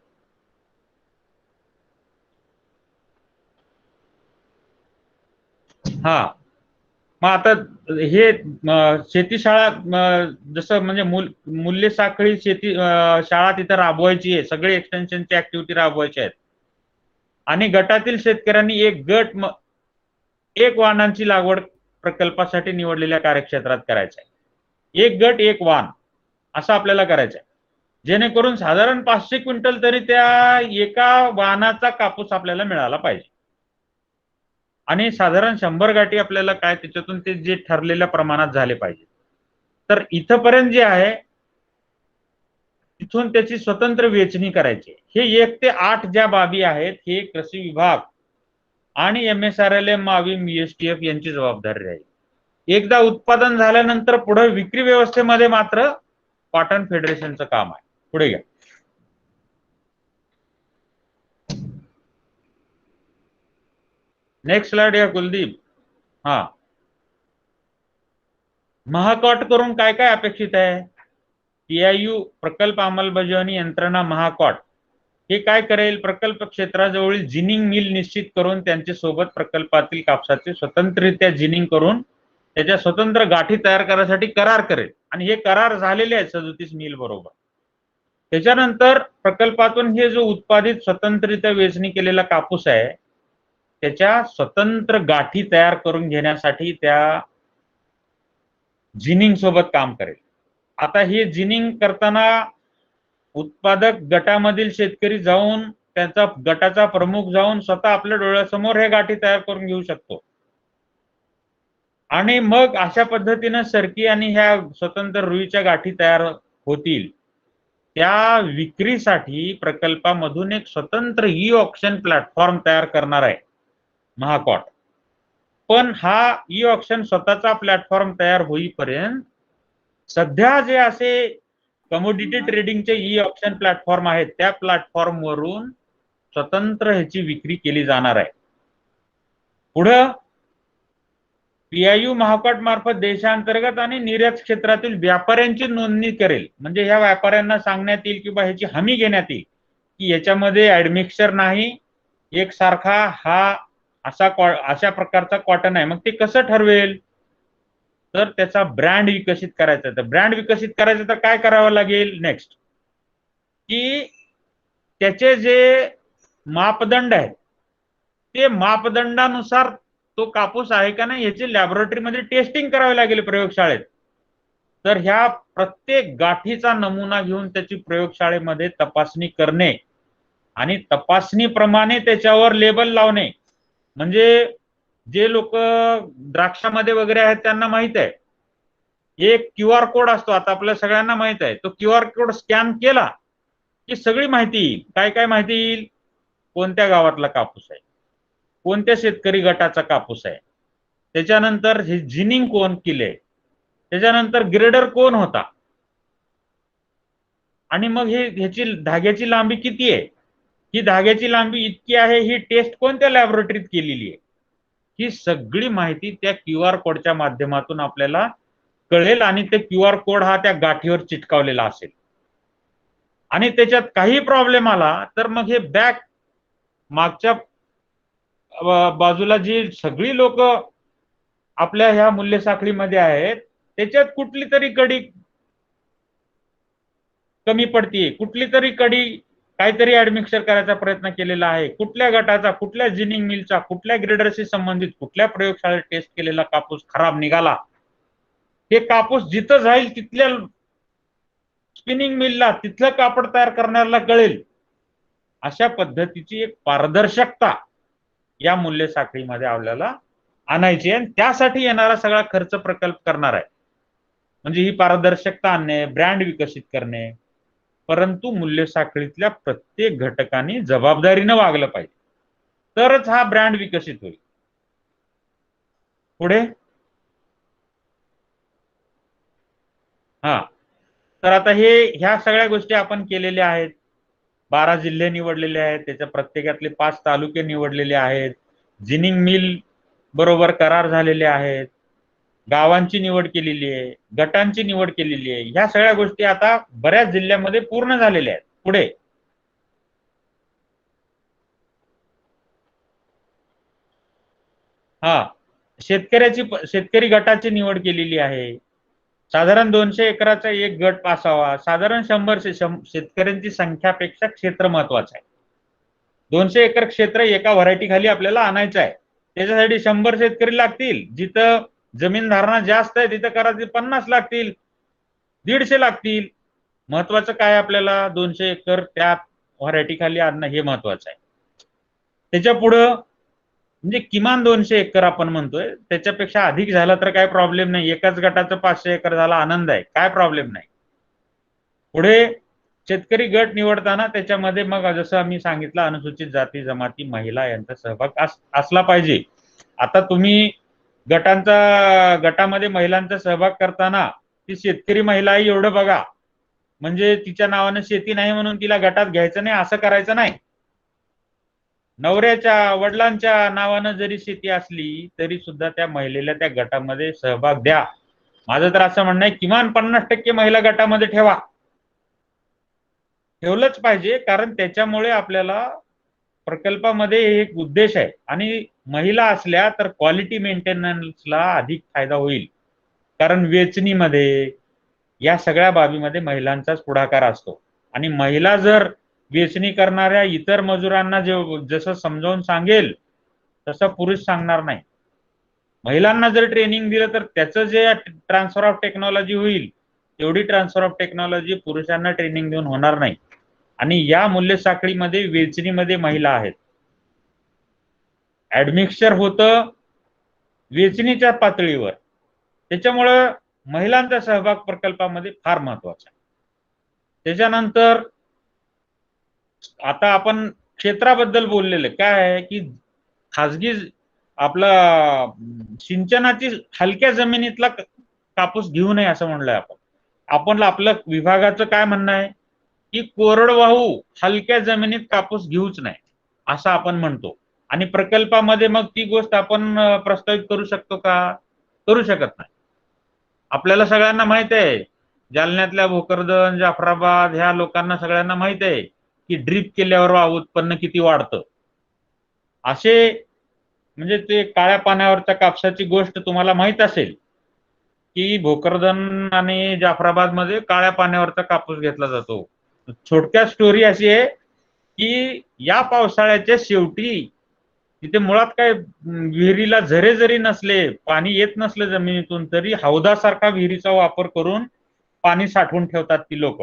हा मग आता हे शेतीशाळा जसं म्हणजे मूल्य साखळी शेती शाळा तिथं राबवायची आहे, सगळे एक्सटेन्शनची ऍक्टिव्हिटी राबवायची आहेत आणि गटातील शेतकऱ्यांनी एक वाहनांची लागवड प्रकल्पासाठी निवडलेल्या कार्यक्षेत्रात करायचं आहे. एक गट एक वाहन असं आपल्याला करायचं आहे, जेणेकरून साधारण 500 क्विंटल तरी त्या एका वाहनाचा कापूस आपल्याला मिळाला पाहिजे आणि साधारण 100 गाठी आपल्याला काय त्याच्यातून ते जे ठरलेल्या प्रमाणात झाले पाहिजे. तर इथपर्यंत जे आहे तिथून त्याची स्वतंत्र वेचणी करायची. हे 1 ते 8 ज्या बाबी आहेत हे कृषी विभाग आणि MSRLM, माविम, USTF यांची जबाबदारी राहील. एकदा उत्पादन झाल्यानंतर पुढे विक्री व्यवस्थेमध्ये मात्र कॉटन फेडरेशनचं काम आहे. पुढे घ्या. नेक्स्ट स्लाइड या कुलदीप. हा, महाकॉट करून काय काय अपेक्षित आहे? PIU प्रकल्प अंमलबजावणी यंत्रणा महाकॉट हे काय करेल? प्रकल्प क्षेत्राजवळील जिनिंग मिल निश्चित करून त्यांच्या सोबत प्रकल्पातील कापसाचे स्वतंत्ररित्या जिनिंग करून त्याच्या स्वतंत्र गाठी तयार करण्यासाठी करार करेल आणि हे करार झालेले आहेत 37 मिल बरोबर. त्याच्यानंतर प्रकल्पातून हे जो उत्पादित स्वतंत्ररित्या वेचणी केलेला कापूस आहे त्याच्या स्वतंत्र गाठी तयार करून घेण्यासाठी त्या जिनिंग सोबत काम करेल. आता हे जिनिंग करताना उत्पादक गटामधील शेतकरी जाऊन त्यांचा गटाचा प्रमुख जाऊन स्वतः आपल्या डोळ्यासमोर हे गाठी तयार करून घेऊ शकतो आणि मग अशा पद्धतीने सरकी आणि ह्या स्वतंत्र रुईच्या गाठी तयार होतील. त्या विक्रीसाठी प्रकल्पामधून एक स्वतंत्र ऑक्शन प्लॅटफॉर्म तयार करणार आहे महाकॉट. पण हा ऑक्शन स्वतःचा प्लॅटफॉर्म तयार होईपर्यंत सध्या जे असे कमोडिटी ट्रेडिंगचे ऑक्शन प्लॅटफॉर्म आहेत त्या प्लॅटफॉर्म वरून स्वतंत्र ह्याची विक्री केली जाणार आहे. पुढं PIU महाकॉट मार्फत देशांतर्गत आणि निर्यात क्षेत्रातील व्यापाऱ्यांची नोंदणी करेल. म्हणजे ह्या व्यापाऱ्यांना सांगण्यात येईल किंवा ह्याची हमी घेण्यात येईल की याच्यामध्ये ऍडमिक्सचर नाही, एकसारखा हा अशा प्रकारचा कॉटन आहे. मग ते कसं ठरवेल? तर त्याचा ब्रँड विकसित करायचा. तर ब्रँड विकसित करायचं तर काय करावं लागेल? नेक्स्ट, की त्याचे जे मापदंड आहेत ते मापदंडानुसार तो कापूस आहे का नाही याची लॅबोरेटरीमध्ये टेस्टिंग करावी लागेल प्रयोगशाळेत. तर ह्या प्रत्येक गाठीचा नमुना घेऊन त्याची प्रयोगशाळेमध्ये तपासणी करणे आणि तपासणीप्रमाणे त्याच्यावर लेबल लावणे. म्हणजे जे लोक द्राक्षामध्ये वगैरे आहेत त्यांना माहित आहे एक QR कोड असतो, आता आपल्या सगळ्यांना माहित आहे. तो QR कोड स्कॅन केला की सगळी माहिती येईल. काय काय माहिती येईल? कोणत्या गावातला कापूस आहे, कोणत्या शेतकरी गटाचा कापूस आहे, त्याच्यानंतर हे जिनिंग कोण केले, त्याच्यानंतर ग्रेडर कोण होता आणि मग ह्याची धाग्याची लांबी किती आहे, ही धाग्याची लांबी इतकी आहे, ही टेस्ट कोणत्या लॅबोरेटरीत केलेली आहे, ही सगळी माहिती त्या QR कोडच्या माध्यमातून आपल्याला कळेल आणि ते QR कोड हा त्या गाठीवर चिटकावलेला असेल. आणि त्याच्यात काही प्रॉब्लेम आला तर मग हे बॅक मागच्या बाजूला जी सगळी लोक आपल्या ह्या मूल्य साखळीमध्ये आहेत त्याच्यात कुठली तरी कडी कमी पडतीये, कुठली तरी कडी काहीतरी ऍडमिक्सर करायचा प्रयत्न केलेला आहे, कुठल्या गटाचा, कुठल्या जिनिंग मिलचा, कुठल्या ग्रेडरशी संबंधित कुठल्या प्रयोगशाळेत टेस्ट केलेला कापूस खराब निघाला, हे कापूस जिथं जाईल तिथल्या स्पिनिंग मिलला तिथलं कापड तयार करण्याला कळेल. अशा पद्धतीची एक पारदर्शकता या मूल्य साखळीमध्ये आपल्याला आणायची आणि त्यासाठी येणारा सगळा खर्च प्रकल्प करणार आहे. म्हणजे ही पारदर्शकता आणणे, ब्रँड विकसित करणे, परंतु मूल्य साखळीतल्या प्रत्येक घटकांनी जबाबदारीने वागलं पाहिजे तरच हा ब्रँड विकसित होईल. पुढे हा, तर आता ह्या सगळ्या गोष्टी आपण केलेल्या आहेत. 12 जिल्हे निवडलेले आहेत, त्याच्या प्रत्येकातले 5 तालुके निवडलेले आहेत. जिनिंग मिल बरोबर करार झालेले आहेत, गावांची निवड केलेली आहे, गटांची निवड केलेली आहे. ह्या सगळ्या गोष्टी आता बऱ्याच जिल्ह्यामध्ये पूर्ण झालेल्या आहेत. पुढे हा शेतकरी गटाची निवड केलेली आहे. साधारण 200 एकराचा एक गट असावा. साधारण 100 शेतकऱ्यांची संख्यापेक्षा क्षेत्र महत्वाचं आहे. 200 एकर क्षेत्र एका व्हरायटी खाली आपल्याला आणायचं आहे. त्याच्यासाठी 100 शेतकरी लागतील. जिथं जमीन धारणा जास्त आहे तिथं करायचे 50 लागतील, 150 लागतील. महत्वाचं काय आपल्याला 200 एकर त्या व्हरायटी खाली आणणं हे महत्वाचं आहे. त्याच्या पुढं म्हणजे किमान 200 एकर आपण म्हणतोय, त्याच्यापेक्षा अधिक झाला तर काय प्रॉब्लेम नाही. एकाच गटाचं 500 एकर झाला, आनंद आहे, काय प्रॉब्लेम नाही. पुढे शेतकरी गट निवडताना त्याच्यामध्ये मग जसं आम्ही सांगितलं अनुसूचित जाती जमाती महिला यांचा सहभाग असला पाहिजे. आता तुम्ही गटामध्ये महिलांचा सहभाग करताना ती शेतकरी महिला आहे एवढं बघा, म्हणजे तिच्या नावानं शेती नाही म्हणून तिला गटात घ्यायचं नाही असं करायचं नाही. नवऱ्याच्या वडिलांच्या नावानं जरी शेती असली तरी सुद्धा त्या महिलेला त्या गटामध्ये सहभाग द्या. माझं तर असं म्हणणं आहे किमान 50% महिला गटामध्ये ठेवलंच पाहिजे, कारण त्याच्यामुळे आपल्याला प्रकल्पामध्ये एक उद्देश आहे आणि महिला असल्या तर क्वालिटी मेंटेनन्सला अधिक फायदा होईल. कारण वेचणीमध्ये या सगळ्या बाबीमध्ये महिलांचाच पुढाकार असतो आणि महिला जर वेचणी करणाऱ्या इतर मजुरांना जसं समजावून सांगेल तसं पुरुष सांगणार नाही. महिलांना जर ट्रेनिंग दिलं तर त्याचं जे ट्रान्सफर ऑफ टेक्नॉलॉजी होईल तेवढी ट्रान्सफर ऑफ टेक्नॉलॉजी पुरुषांना ट्रेनिंग देऊन होणार नाही. आणि या मूल्य साखळीमध्ये वेचणीमध्ये महिला आहेत. ऍडमिक्सचर होतं वेचणीच्या पातळीवर, त्याच्यामुळं महिलांचा सहभाग प्रकल्पामध्ये फार महत्वाचा आहे. त्याच्यानंतर आता आपण क्षेत्राबद्दल बोललेलं काय आहे की खाजगी आपला सिंचनाची हलक्या जमिनीतला कापूस घेऊ नये असं म्हणलंय आपण आपलं विभागाचं काय म्हणणं आहे की कोरडवाहू हलक्या जमिनीत कापूस घेऊच नाही असं आपण म्हणतो. आणि प्रकल्पामध्ये मग ती गोष्ट आपण प्रस्तावित करू शकतो का? करू शकत नाही. आपल्याला सगळ्यांना माहित आहे, जालन्यातल्या भोकरदन जाफराबाद ह्या लोकांना सगळ्यांना माहित आहे की ड्रीप केल्यावर उत्पन्न किती वाढतं. असे म्हणजे ते काळ्या पाण्यावरच्या कापसाची गोष्ट तुम्हाला माहित असेल की भोकरदन आणि जाफराबाद मध्ये काळ्या पाण्यावरचा कापूस घेतला जातो. छोटक्या स्टोरी अशी आहे की या पावसाळ्याच्या शेवटी तिथे मुळात काय विहिरीला झरे जरी नसले, पाणी येत नसलं जमिनीतून, तरी हौदासारखा विहिरीचा वापर करून पाणी साठवून ठेवतात ती लोक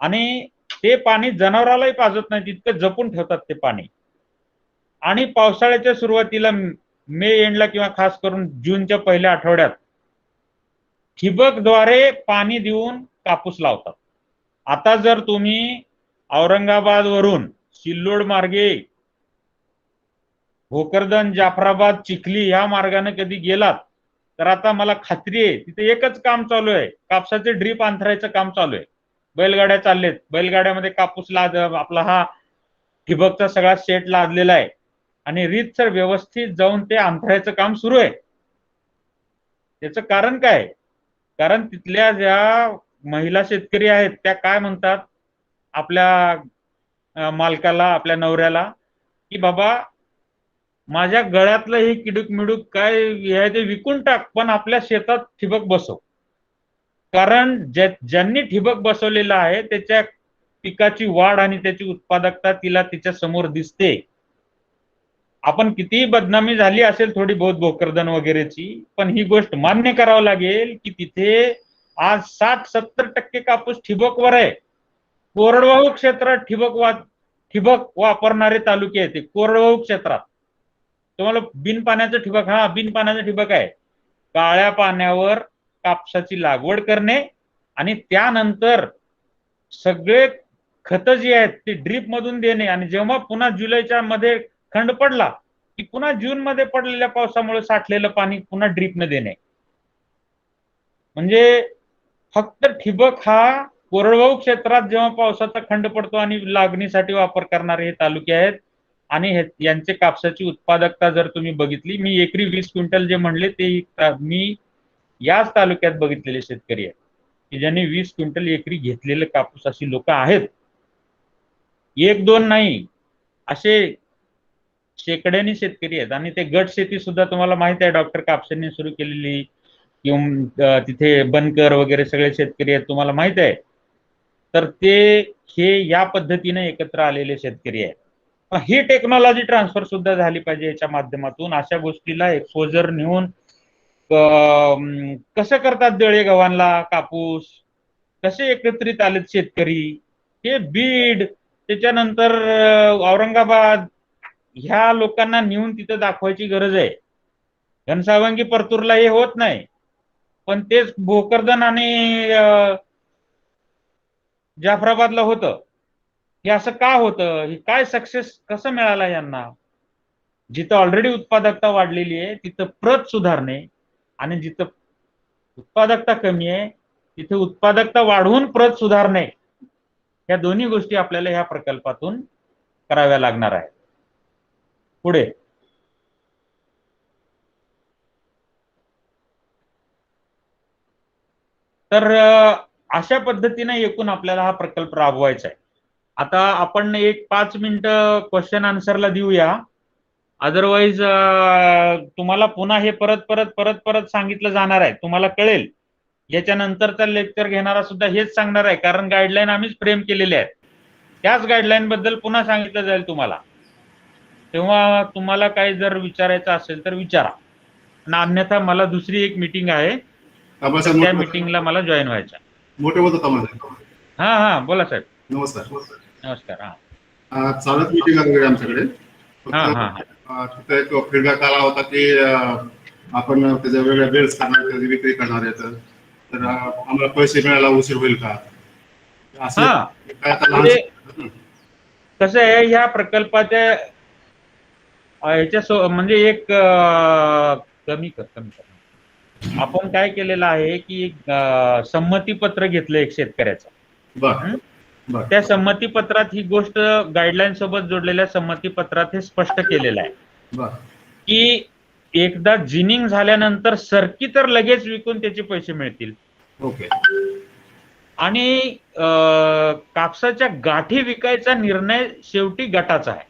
आणि ते पाणी जनावरालाही पाजत नाही, तितकं जपून ठेवतात ते पाणी. आणि पावसाळ्याच्या सुरुवातीला मे एंडला किंवा खास करून जूनच्या पहिल्या आठवड्यात ठिबकद्वारे पाणी देऊन कापूस लावतात. आता जर तुम्ही औरंगाबाद वरून सिल्लोड मार्गे भोकरदन जाफराबाद चिखली या मार्गाने कधी गेलात तर आता मला खात्री आहे तिथे एकच काम चालू आहे, कापसाचे ड्रीप अंथरायचं काम चालू आहे. बैलगाड्या चाललेत, बैलगाड्यामध्ये कापूस आपला हा ठिबकचा सगळा सेट लादलेला आहे आणि रीतसर व्यवस्थित जाऊन ते अंथरायचं काम सुरू आहे. त्याचं कारण काय? कारण तिथल्या ज्या महिला शेतकरी आहेत त्या काय म्हणतात आपल्या मालकाला, आपल्या नवऱ्याला की बाबा माझ्या गळ्यातलं हे किडूक मिडूक काय हे ते विकून टाक, पण आपल्या शेतात ठिबक बसव. कारण ज्यांनी ठिबक बसवलेलं आहे त्याच्या पिकाची वाढ आणि त्याची उत्पादकता तिला तिच्या समोर दिसते. आपण कितीही बदनामी झाली असेल थोडी बहुत भोकरदन वगैरेची, पण ही गोष्ट मान्य करावं लागेल की तिथे आज 60-70% कापूस ठिबकवर आहे. कोरडवाहू क्षेत्रात ठिबक वापरणारे तालुके आहेत कोरडवाहू क्षेत्रात. तुम्हाला बिन पाण्याचं ठिबक, हा बिन पाण्याचं ठिबक आहे. काळ्या पाण्यावर कापसाची लागवड करणे आणि त्यानंतर सगळे खतं जी आहेत ती ड्रीप मधून देणे आणि जेव्हा पुन्हा जुलैच्या मध्ये खंड पडला की पुन्हा जून मध्ये पडलेल्या पावसामुळे साठलेलं पाणी पुन्हा ड्रीपने देणे. म्हणजे फक्त ठिबक हा कोरडवाहू क्षेत्रात जेव्हा पावसाचा खंड पडतो आणि लागणीसाठी वापर करणारे हे तालुके आहेत आणि यांचे कापसाची उत्पादकता जर तुम्ही बघितली, मी एकरी 20 क्विंटल जे म्हणले ते मी याच तालुक्यात बघितलेले शेतकरी आहेत की ज्यांनी 20 क्विंटल एकरी घेतलेले कापूस अशी लोक आहेत. एक दोन नाही, असे शेकड्यानी शेतकरी आहेत. आणि ते गट शेती सुद्धा तुम्हाला माहित आहे, डॉक्टर कापसेंनी सुरू केलेली, किंवा तिथे बनकर वगैरे सगळे शेतकरी आहेत, तुम्हाला माहित आहे. तर ते हे या पद्धतीने एकत्र आलेले शेतकरी आहेत. ही टेक्नॉलॉजी ट्रान्सफर सुद्धा झाली पाहिजे याच्या माध्यमातून. अशा गोष्टीला एक्सपोजर नेऊन कसं करतात दळेगावांना कापूस, कसे एकत्रित आलेत शेतकरी, हे बीड त्याच्यानंतर औरंगाबाद ह्या लोकांना नेऊन तिथं दाखवायची गरज आहे. घनसावंगी परतूरला हे होत नाही, पण तेच भोकरदन आणि जाफराबादला होतं. हे असं का होतं? हे काय सक्सेस कसं मिळाला यांना? जिथं ऑलरेडी उत्पादकता वाढलेली आहे तिथं प्रत सुधारणे, आणि जिथं उत्पादकता कमी आहे तिथे उत्पादकता वाढवून प्रत सुधारणे, या दोन्ही गोष्टी आपल्याला ह्या प्रकल्पातून कराव्या लागणार आहेत. पुढे तर अशा पद्धतीने एकूण आपल्याला हा प्रकल्प राबवायचा आहे. आता आपण एक 5 मिनिटं क्वेश्चन आन्सरला देऊया. अदरवाईज तुम्हाला पुन्हा हे परत परत परत परत सांगितलं जाणार आहे, तुम्हाला कळेल. याच्यानंतरचा लेक्चर घेणारा सुद्धा हेच सांगणार आहे, कारण गाईडलाईन आम्हीच फ्रेम केलेले आहेत. त्याच गाईडलाईन बद्दल पुन्हा सांगितलं जाईल तुम्हाला. तेव्हा तुम्हाला काही जर विचारायचं असेल तर विचारा, आणि अन्यथा मला दुसरी एक मीटिंग आहे, त्या मीटिंगला मला जॉईन व्हायचं. मोठे बोलतात आम्हाला. हा हा, बोला साहेब. नमस्कार. नमस्कार. हा, चालत मीटिंग वगैरे आमच्याकडे. हा हा, तिथे एक फीडबॅक आला होता की आपण त्याच्या वेगळ्या बेल्स करणार, त्याची विक्री करणार आहे, तर आम्हाला पैसे मिळायला उशीर होईल का? हा, कसं आहे ह्या प्रकल्पाच्या ह्याच्या म्हणजे एक कमी कर आपण काय केलेलं आहे की एक संमतीपत्र घेतलं एक शेतकऱ्याचं. त्या संमतीपत्रात ही गोष्ट गाईडलाईन सोबत जोडलेल्या संमतीपत्रात हे स्पष्ट केलेलं आहे की एकदा जिनिंग झाल्यानंतर सरकी तर लगेच विकून त्याचे पैसे मिळतील. ओके. आणि कापसाच्या गाठी विकायचा निर्णय शेवटी गटाचा आहे.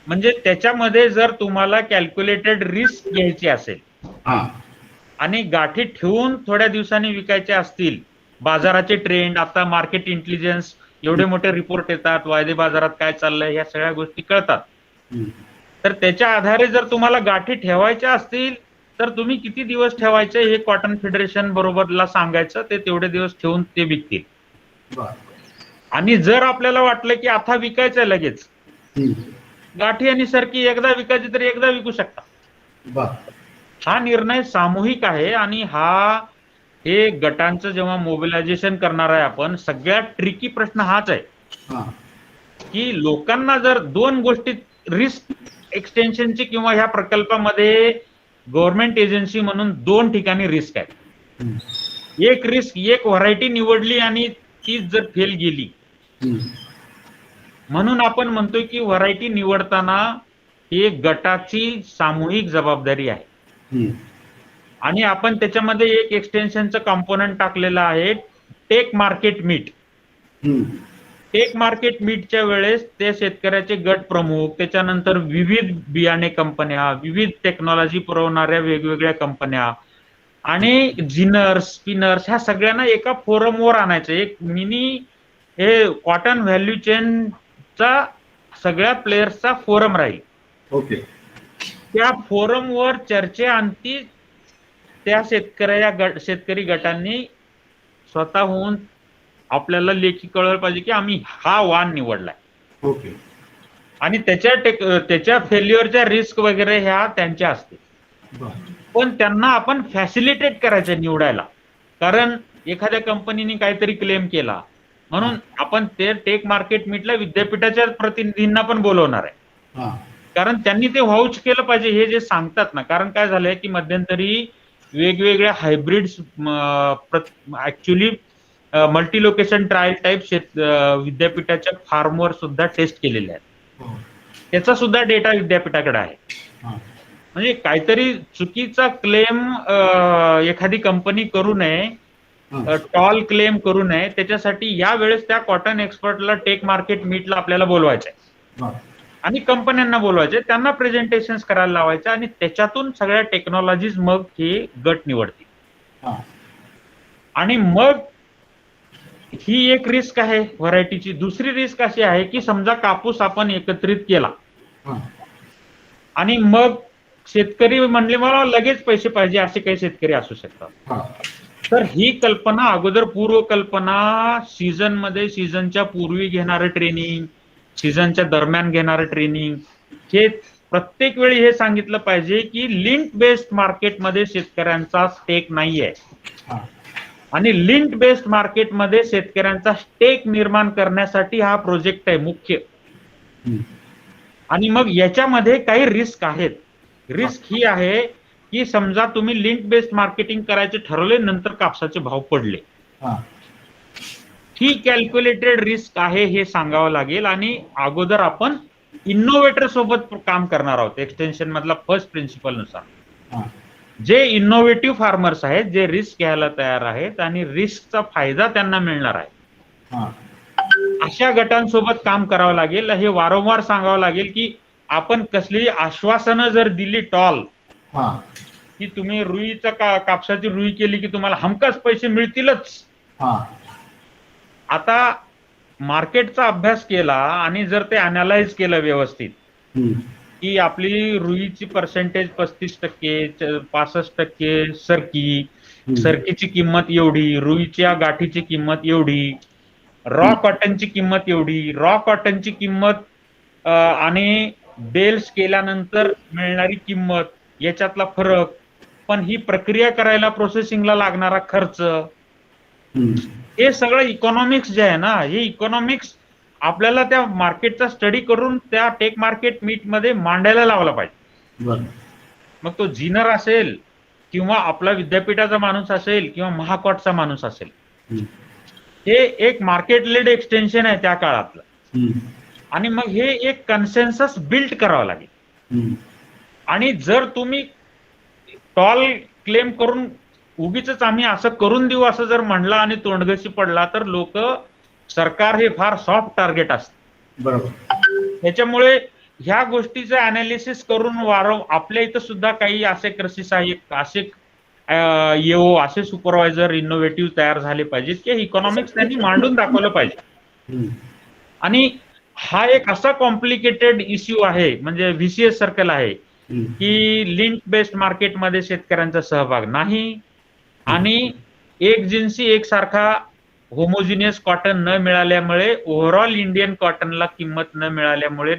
म्हणजे त्याच्यामध्ये जर तुम्हाला कॅल्क्युलेटेड रिस्क घ्यायची असेल आणि गाठी ठेवून थोड्या दिवसांनी विकायच्या असतील, बाजाराचे ट्रेंड, आता मार्केट इंटेलिजन्स एवढे मोठे रिपोर्ट येतात, वायदे बाजारात काय चाललंय ह्या सगळ्या गोष्टी कळतात. तर त्याच्या आधारे जर तुम्हाला गाठी ठेवायच्या असतील तर तुम्ही किती दिवस ठेवायचे हे कॉटन फेडरेशन बरोबरला सांगायचं, ते तेवढे दिवस ठेवून ते विकतील. आणि जर आपल्याला वाटलं की आता विकायचं लगेच, गाठी आणि सरकी एकदा विकायची तर एकदा विकू शकता. हा निर्णय सामूहिक आहे. आणि हे गटांचं जेव्हा मोबिलायझेशन करणार आहे आपण, सगळ्यात ट्रिकी प्रश्न हाच आहे की लोकांना जर दोन गोष्टी रिस्क एक्सटेन्शनची किंवा ह्या प्रकल्पामध्ये गव्हर्नमेंट एजन्सी म्हणून 2 ठिकाणी रिस्क आहे. एक रिस्क, एक व्हरायटी निवडली आणि ती जर फेल गेली, म्हणून आपण म्हणतोय की व्हरायटी निवडताना ही गटाची सामूहिक जबाबदारी आहे. आणि आपण त्याच्यामध्ये एक एक्सटेन्शनचं कॉम्पोनंट टाकलेलं आहे, tech market meet. Tech market मीटच्या वेळेस ते शेतकऱ्याचे गट प्रमुख, त्याच्यानंतर विविध बियाणे कंपन्या, विविध टेक्नॉलॉजी पुरवणाऱ्या वेगवेगळ्या कंपन्या आणि जिनर्स, स्पिनर्स ह्या सगळ्यांना एका फोरमवर आणायचं. एक मिनी हे कॉटन व्हॅल्यू चेनचा सगळ्या प्लेयर्सचा फोरम राहील. ओके. त्या फोरमवर चर्चेअंती त्या शेतकरी गटांनी स्वतःहून आपल्याला लेखी कळलं पाहिजे की आम्ही हा वाण निवडलाय. ओके. आणि त्याच्या फेल्युअरच्या रिस्क वगैरे ह्या त्यांच्या असतील, पण त्यांना आपण फॅसिलिटेट करायचं निवडायला. कारण एखाद्या कंपनीने काहीतरी क्लेम केला म्हणून आपण ते टेक मार्केट मीटला विद्यापीठाच्या प्रतिनिधींना पण बोलवणार आहे, कारण त्यांनी ते व्हाउच केलं पाहिजे हे जे सांगतात ना. कारण काय झालंय की मध्यंतरी वेगवेगळ्या hybrids actually multi location trial type विद्यापीठाच्या फार्मवर सुद्धा टेस्ट केलेले आहेत. त्याचा सुद्धा डेटा विद्यापीठाकडे आहे. हा. म्हणजे काहीतरी चुकीचा क्लेम एखादी कंपनी करू नये, हा. टॉल क्लेम करू नये, त्याच्यासाठी या वेळेस त्या कॉटन एक्सपर्टला टेक मार्केट मीटला आपल्याला बोलवायचं आहे हा. आणि कंपन्यांना बोलवायचे, त्यांना प्रेझेंटेशन करायला लावायचं आणि त्याच्यातून सगळ्या टेक्नॉलॉजीज मग हे गट निवडतील. हा. आणि मग ही एक रिस्क आहे व्हरायटीची. दुसरी रिस्क अशी आहे की समजा कापूस आपण एकत्रित केला हा. आणि मग शेतकरी म्हणले मला लगेच पैसे पाहिजे, असे काही शेतकरी असू शकतात. हा. तर ही कल्पना अगोदर, पूर्व कल्पना, सीझन मध्ये, सीझनच्या पूर्वी घेणारं ट्रेनिंग, सीझनच्या दरम्यान घेणारं ट्रेनिंग, हे प्रत्येक वेळी हे सांगितलं पाहिजे की लिंक बेस्ड मार्केटमध्ये शेतकऱ्यांचा स्टेक नाहीये हा. आणि लिंक बेस्ड मार्केटमध्ये शेतकऱ्यांचा स्टेक निर्माण करण्यासाठी हा प्रोजेक्ट आहे मुख्य. हम्म. आणि मग याच्यामध्ये काही रिस्क आहेत. रिस्क ही आहे की समजा तुम्ही लिंक बेस्ड मार्केटिंग करायचे ठरवले, नंतर कापसाचे भाव पडले, हा. ही कॅल्क्युलेटेड रिस्क आहे हे सांगावं लागेल. आणि अगोदर आपण इनोव्हेटर सोबत काम करणार आहोत एक्सटेन्शन मधला फर्स्ट प्रिन्सिपल नुसार. हा. जे इनोव्हेटिव्ह फार्मर्स आहेत, जे रिस्क घ्यायला तयार आहेत आणि रिस्कचा फायदा त्यांना मिळणार आहे, हा. अशा गटांसोबत काम करावं लागेल. हे वारंवार सांगावं लागेल की आपण कसली आश्वासनं जर दिली टॉल हा. की तुम्ही रुईचा कापसाची रुई केली की तुम्हाला हमखास पैसे मिळतीलच. हा. आता मार्केटचा अभ्यास केला आणि जर ते अनालाइज केलं व्यवस्थित हम्म. की आपली रुईची पर्सेंटेज 35%, 65% सरकी, सरकीची किंमत एवढी, रुईच्या गाठीची किंमत एवढी, रॉ कॉटनची किंमत एवढी, रॉ कॉटनची किंमत आणि बेल्स केल्यानंतर मिळणारी किंमत याच्यातला फरक, पण ही प्रक्रिया करायला प्रोसेसिंगला लागणारा खर्च, हे सगळं इकॉनॉमिक्स जे आहे ना, हे इकॉनॉमिक्स आपल्याला त्या मार्केटचा स्टडी करून त्या टेक मार्केट मीट मध्ये मांडायला लावला पाहिजे. मग तो जीनर असेल किंवा आपला विद्यापीठाचा माणूस असेल किंवा महाकॉटचा माणूस असेल, हे एक मार्केट लेड एक्सटेन्शन आहे त्या काळातलं. आणि मग हे एक कन्सेन्सस बिल्ड करावं लागेल. आणि जर तुम्ही टॉल क्लेम करून उगीच आम्ही असं करून देऊ असं जर म्हणला आणि तोंडगशी पडला तर लोक, सरकार हे फार सॉफ्ट टार्गेट असतं. बरोबर. त्याच्यामुळे ह्या गोष्टीचं अनालिसिस करून आपल्या इथं सुद्धा काही असे कृषी सहाय्यक, असे असे सुपरवायझर इनोव्हेटिव्ह तयार झाले पाहिजेत की इकॉनॉमिक्स त्यांनी मांडून दाखवलं पाहिजे. आणि हा एक असा कॉम्प्लिकेटेड इश्यू आहे, म्हणजे व्हीसीएस सर्कल आहे की लिंक बेस्ड मार्केटमध्ये शेतकऱ्यांचा सहभाग नाही आणि एक जिन्सी एकसारखा होमोजिनियस कॉटन न मिळाल्यामुळे, ओव्हरऑल इंडियन कॉटनला किंमत न मिळाल्यामुळे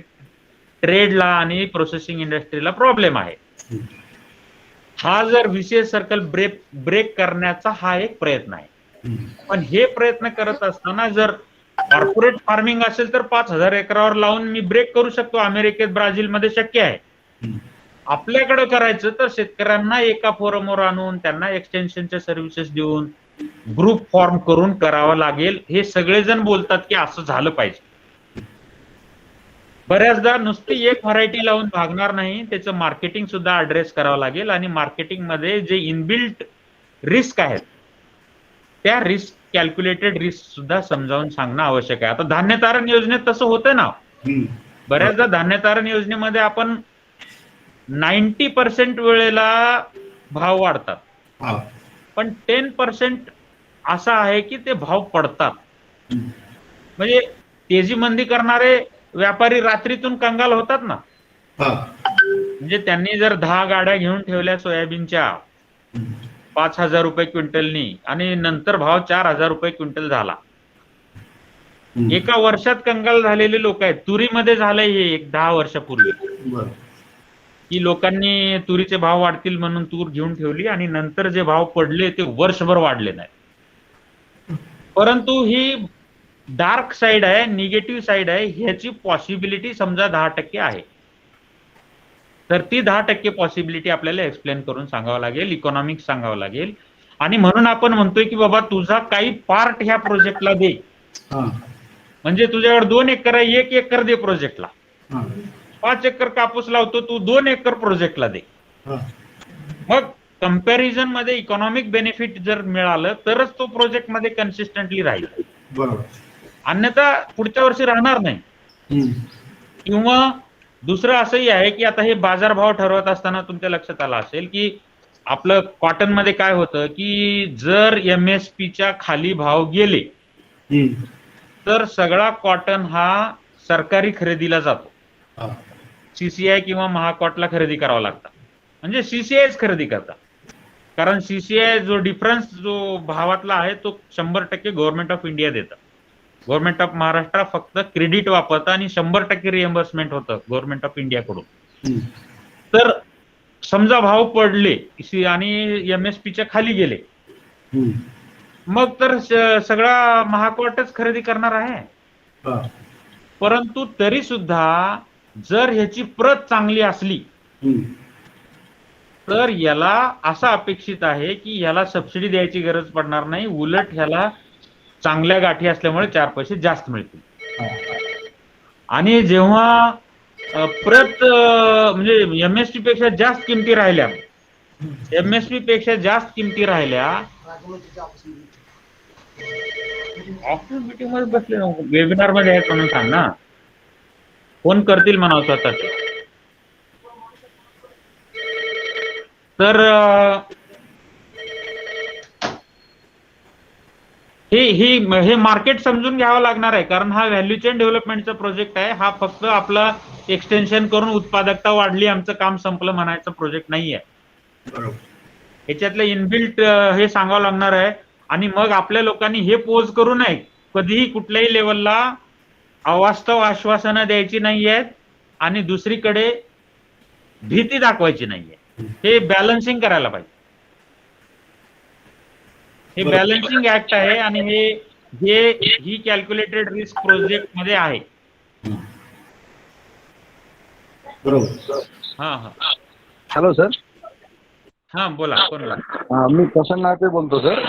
ट्रेडला आणि प्रोसेसिंग इंडस्ट्रीला प्रॉब्लेम आहे. हा जर व्हीसीएस सर्कल ब्रेक करण्याचा हा एक प्रयत्न आहे. पण हे प्रयत्न करत असताना जर कॉर्पोरेट फार्मिंग असेल तर 5,000 एकरावर लावून मी ब्रेक करू शकतो. अमेरिकेत, ब्राझीलमध्ये शक्य आहे. आपल्याकडे करायचं तर शेतकऱ्यांना एका फोरमवर आणून त्यांना एक्सटेन्शनच्या सर्व्हिसेस देऊन ग्रुप फॉर्म करून करावं लागेल. हे सगळेजण बोलतात की असं झालं पाहिजे. बऱ्याचदा नुसती एक व्हरायटी लावून भागणार नाही, त्याचं मार्केटिंग सुद्धा ऍड्रेस करावं लागेल. आणि मार्केटिंग मध्ये जे इनबिल्ट रिस्क आहेत त्या रिस्क, कॅल्क्युलेटेड रिस्क सुद्धा समजावून सांगणं आवश्यक आहे. आता धान्य तारण योजनेत तसं होतं ना, बऱ्याचदा धान्य तारण योजनेमध्ये आपण 90% वेळेला भाव वाढतात, पण 10% असा आहे की ते भाव पडतात. म्हणजे तेजी मंदी करणारे व्यापारी रात्रीतून कंगाल होतात ना. म्हणजे त्यांनी जर 10 गाड्या घेऊन ठेवल्या सोयाबीनच्या 5,000 रुपये क्विंटलनी आणि नंतर भाव 4,000 रुपये क्विंटल झाला, एका वर्षात कंगाल झालेले लोक आहेत. तुरीमध्ये झालंय हे एक 10 वर्षापूर्वी की लोकांनी तुरीचे भाव वाढतील म्हणून तूर घेऊन ठेवली आणि नंतर जे भाव पडले ते वर्षभर वाढले नाही. परंतु ही डार्क साइड आहे, निगेटिव्ह साइड आहे. ह्याची पॉसिबिलिटी समजा 10% आहे, तर ती 10% पॉसिबिलिटी आपल्याला एक्सप्लेन करून सांगावं लागेल, इकॉनॉमिक्स सांगावं लागेल. आणि म्हणून आपण म्हणतोय की बाबा तुझा काही पार्ट ह्या प्रोजेक्टला दे. म्हणजे तुझ्याकडे 2 एकर आहे, 1 एकर दे प्रोजेक्टला, 5 एकर कापूस लावतो, तू 2 एकर प्रोजेक्टला दे. हा. मग कंपॅरिझन मध्ये इकॉनॉमिक बेनिफिट जर मिळालं तरच तो प्रोजेक्ट मध्ये कन्सिस्टंटली राहील, बरोबर. अन्यथा पुढच्या वर्षी राहणार नाही. हम्म. किंवा दुसरं असंही आहे की आता हे बाजारभाव ठरवत असताना तुमच्या लक्षात आलं असेल की आपलं कॉटन मध्ये काय होतं की जर MSP च्या खाली भाव गेले हम्म. तर सगळा कॉटन हा सरकारी खरेदीला जातो. हा. CCI किंवा महाकॉटला खरेदी करावं लागतं, म्हणजे CCIच खरेदी करतात. कारण CCI जो डिफरन्स जो भावातला आहे तो 100% गव्हर्नमेंट ऑफ इंडिया देतं. गव्हर्नमेंट ऑफ महाराष्ट्र फक्त क्रेडिट वापरतं आणि 100% रिएम्बर्समेंट होतं गव्हर्नमेंट ऑफ इंडिया कडून. हम्म. तर समजा भाव पडले आणि MSP च्या खाली गेले, हम्म. मग तर सगळा महाकॉटच खरेदी करणार आहे. हा. परंतु तरी सुद्धा जर ह्याची प्रत चांगली असली हम्म. तर याला असं अपेक्षित आहे की याला सबसिडी द्यायची गरज पडणार नाही, उलट ह्याला चांगल्या गाठी असल्यामुळे 4 पैसे जास्त मिळतील. आणि जेव्हा प्रत म्हणजे MSP पेक्षा जास्त किमती राहिल्या, MSP पेक्षा जास्त किमती राहिल्या, ऑफिस मीटिंग मध्ये बसले वेबिनार मध्ये आहेत म्हणून सांग ना, फोन करतील म्हणा स्वतः ते. तर हे मार्केट समजून घ्यावं लागणार आहे, कारण हा व्हॅल्यू चेन डेव्हलपमेंटचा प्रोजेक्ट आहे. हा फक्त आपला एक्सटेन्शन करून उत्पादकता वाढली आमचं काम संपलं म्हणायचं प्रोजेक्ट नाही आहे. बरोबर. ह्याच्यातलं इनबिल्ट हे सांगावं लागणार आहे. आणि मग आपल्या लोकांनी हे पोज करू नये, कधीही कुठल्याही लेवलला अवास्तव आश्वासनं द्यायची नाही आहेत आणि दुसरीकडे भीती दाखवायची नाहीये. हे बॅलन्सिंग करायला पाहिजे. हे बॅलन्सिंग ऍक्ट आहे आणि ही कॅल्क्युलेटेड रिस्क प्रोजेक्ट मध्ये आहे. बरोबर. हा हा हॅलो सर. हा बोला, कोण बोला? मी प्रसन्न नाते बोलतो सर.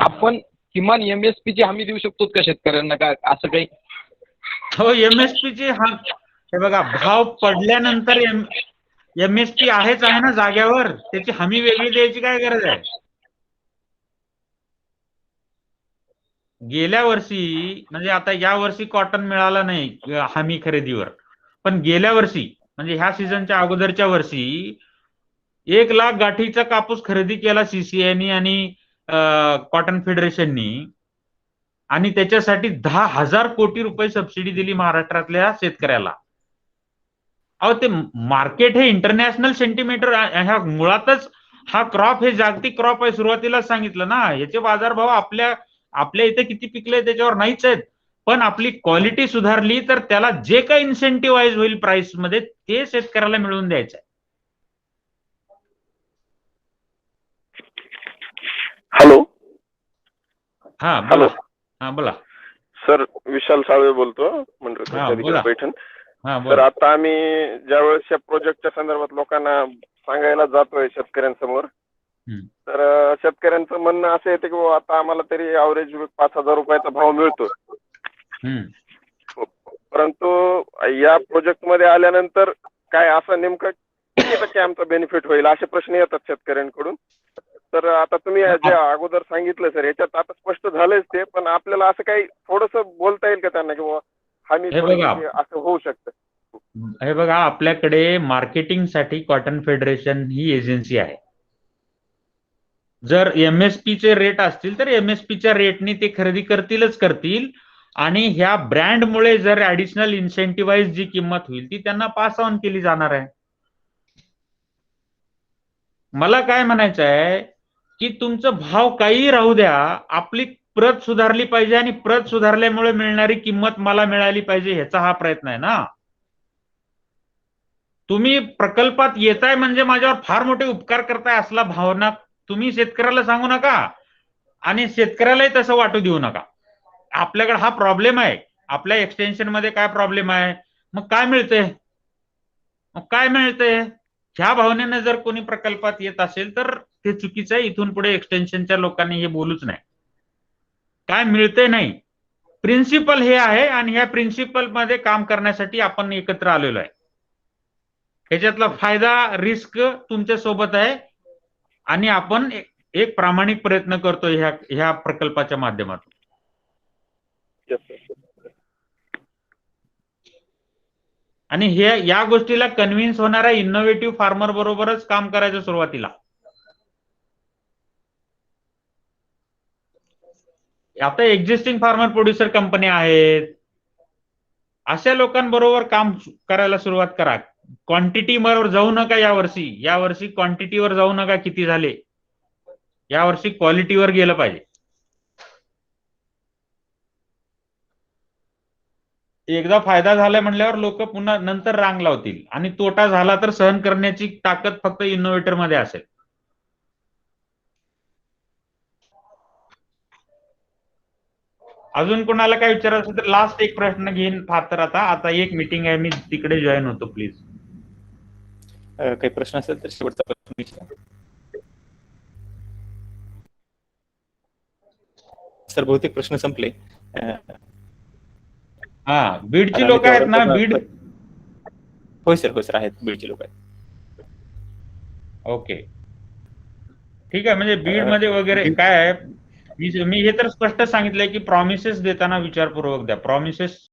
आपण किमान MSP ची हमी देऊ शकतो का शेतकऱ्यांना, काय असं काही? हो, MSP ची हे बघा, भाव पडल्यानंतर MSP आहेच आहे ना जाग्यावर, त्याची हमी वेगळी द्यायची काय गरज आहे? गेल्या वर्षी म्हणजे आता या वर्षी कॉटन मिळाला नाही हमी खरेदीवर, पण गेल्या वर्षी म्हणजे ह्या सीझनच्या अगोदरच्या वर्षी 1 लाख गाठीचा कापूस खरेदी केला CCI आणि कॉटन फेडरेशननी, आणि त्याच्यासाठी 10,000 कोटी रुपये सबसिडी दिली महाराष्ट्रातल्या शेतकऱ्याला. अहो, ते मार्केट हे इंटरनॅशनल सेंटिमीटर, ह्या मुळातच हा क्रॉप हे जागतिक क्रॉप आहे. सुरुवातीलाच सांगितलं ना, याचे बाजारभाव आपल्या इथे किती पिकले त्याच्यावर नाहीच आहेत. पण आपली क्वालिटी सुधारली तर त्याला जे काही इन्सेंटिव्हाइज होईल प्राइस मध्ये ते शेतकऱ्याला मिळवून द्यायचं आहे. हॅलो. हा बोला. हा बोला सर, विशाल साळवे बोलतो हा, बोला. पैठण. हा तर बोला. आता आम्ही ज्यावेळेस या प्रोजेक्टच्या संदर्भात लोकांना सांगायला जातोय शेतकऱ्यांसमोर, तर शेतकऱ्यांचं म्हणणं असं येतं की बाबा आता आम्हाला तरी अवरेज 5,000 रुपयाचा भाव मिळतो, परंतु या प्रोजेक्ट मध्ये आल्यानंतर काय असं नेमकं किती टक्के आमचा बेनिफिट होईल असे प्रश्न येतात शेतकऱ्यांकडून. तर आता तुम्ही जे अगोदर सांगितलं सर, याच्यात आता स्पष्ट झालंच ते, पण आपल्याला असं काही थोडंसं बोलता येईल का त्यांना की बाबा हमी असं होऊ शकतं? हे बघा, आपल्याकडे मार्केटिंग साठी कॉटन फेडरेशन ही एजन्सी आहे. जर MSP चे रेट असतील तर MSP च्या रेटने ते खरेदी करतील, आणि ह्या ब्रँडमुळे जर ऍडिशनल इन्सेंटिव्हाइज जी किंमत होईल ती त्यांना पास ऑन केली जाणार आहे. मला काय म्हणायचं आहे की तुमचं भाव काही राहू द्या, आपली प्रत सुधारली पाहिजे आणि प्रत सुधारल्यामुळे मिळणारी किंमत मला मिळाली पाहिजे, ह्याचा हा प्रयत्न आहे ना. तुम्ही प्रकल्पात येताय म्हणजे माझ्यावर फार मोठे उपकार करताय असला भावना तुम्ही शेतकऱ्याला सांगू नका आणि शेतकऱ्यालाही तसं वाटू देऊ नका. आपल्याकडे हा प्रॉब्लेम आहे. आपल्या एक्सटेन्शन मध्ये काय प्रॉब्लेम आहे, मग काय मिळतंय ह्या भावनेने जर कोणी प्रकल्पात येत असेल तर ते चुकीचं आहे. इथून पुढे एक्सटेन्शनच्या लोकांनी हे बोलूच नाही. काय मिळतंय नाही, प्रिन्सिपल हे आहे आणि ह्या प्रिन्सिपल मध्ये काम करण्यासाठी आपण एकत्र आलेलो आहे. ह्याच्यातला फायदा रिस्क तुमच्या सोबत आहे आणि आपण एक प्रामाणिक प्रयत्न करतोय ह्या प्रकल्पाच्या माध्यमातून. Yes, sir. आणि या गोष्टीला कन्व्हिन्स होणाऱ्या इनोव्हेटिव्ह फार्मर बरोबरच काम करायचं सुरुवातीला. आता एक्झिस्टिंग फार्मर प्रोड्युसर कंपन्या आहेत, अशा लोकांबरोबर काम करायला सुरुवात करा. क्वांटिटीवर जाऊ नका यावर्षी क्वांटिटीवर जाऊ नका किती झाले, यावर्षी क्वालिटीवर गेलं पाहिजे. एकदा फायदा झाला म्हणल्यावर लोक पुन्हा नंतर रांग लावतील आणि तोटा झाला तर सहन करण्याची ताकद फक्त इनोव्हेटर मध्ये असेल. अजून कोणाला काय विचारायचं तर लास्ट एक प्रश्न घेईन फार तर आता एक मीटिंग आहे, मी तिकडे जॉईन होतो प्लीज. काही प्रश्न असेल तर शेवटचा प्रश्न विचारा. सर बहुतेक प्रश्न संपले. हा, बीडची लोक आहेत ना? बीड, होय सर आहेत, बीडची लोक आहेत. ओके ठीक आहे. म्हणजे बीड मध्ये वगैरे काय आहे, मी हे तर स्पष्ट सांगितलंय की प्रॉमिसेस देताना विचारपूर्वक द्या. प्रॉमिसेस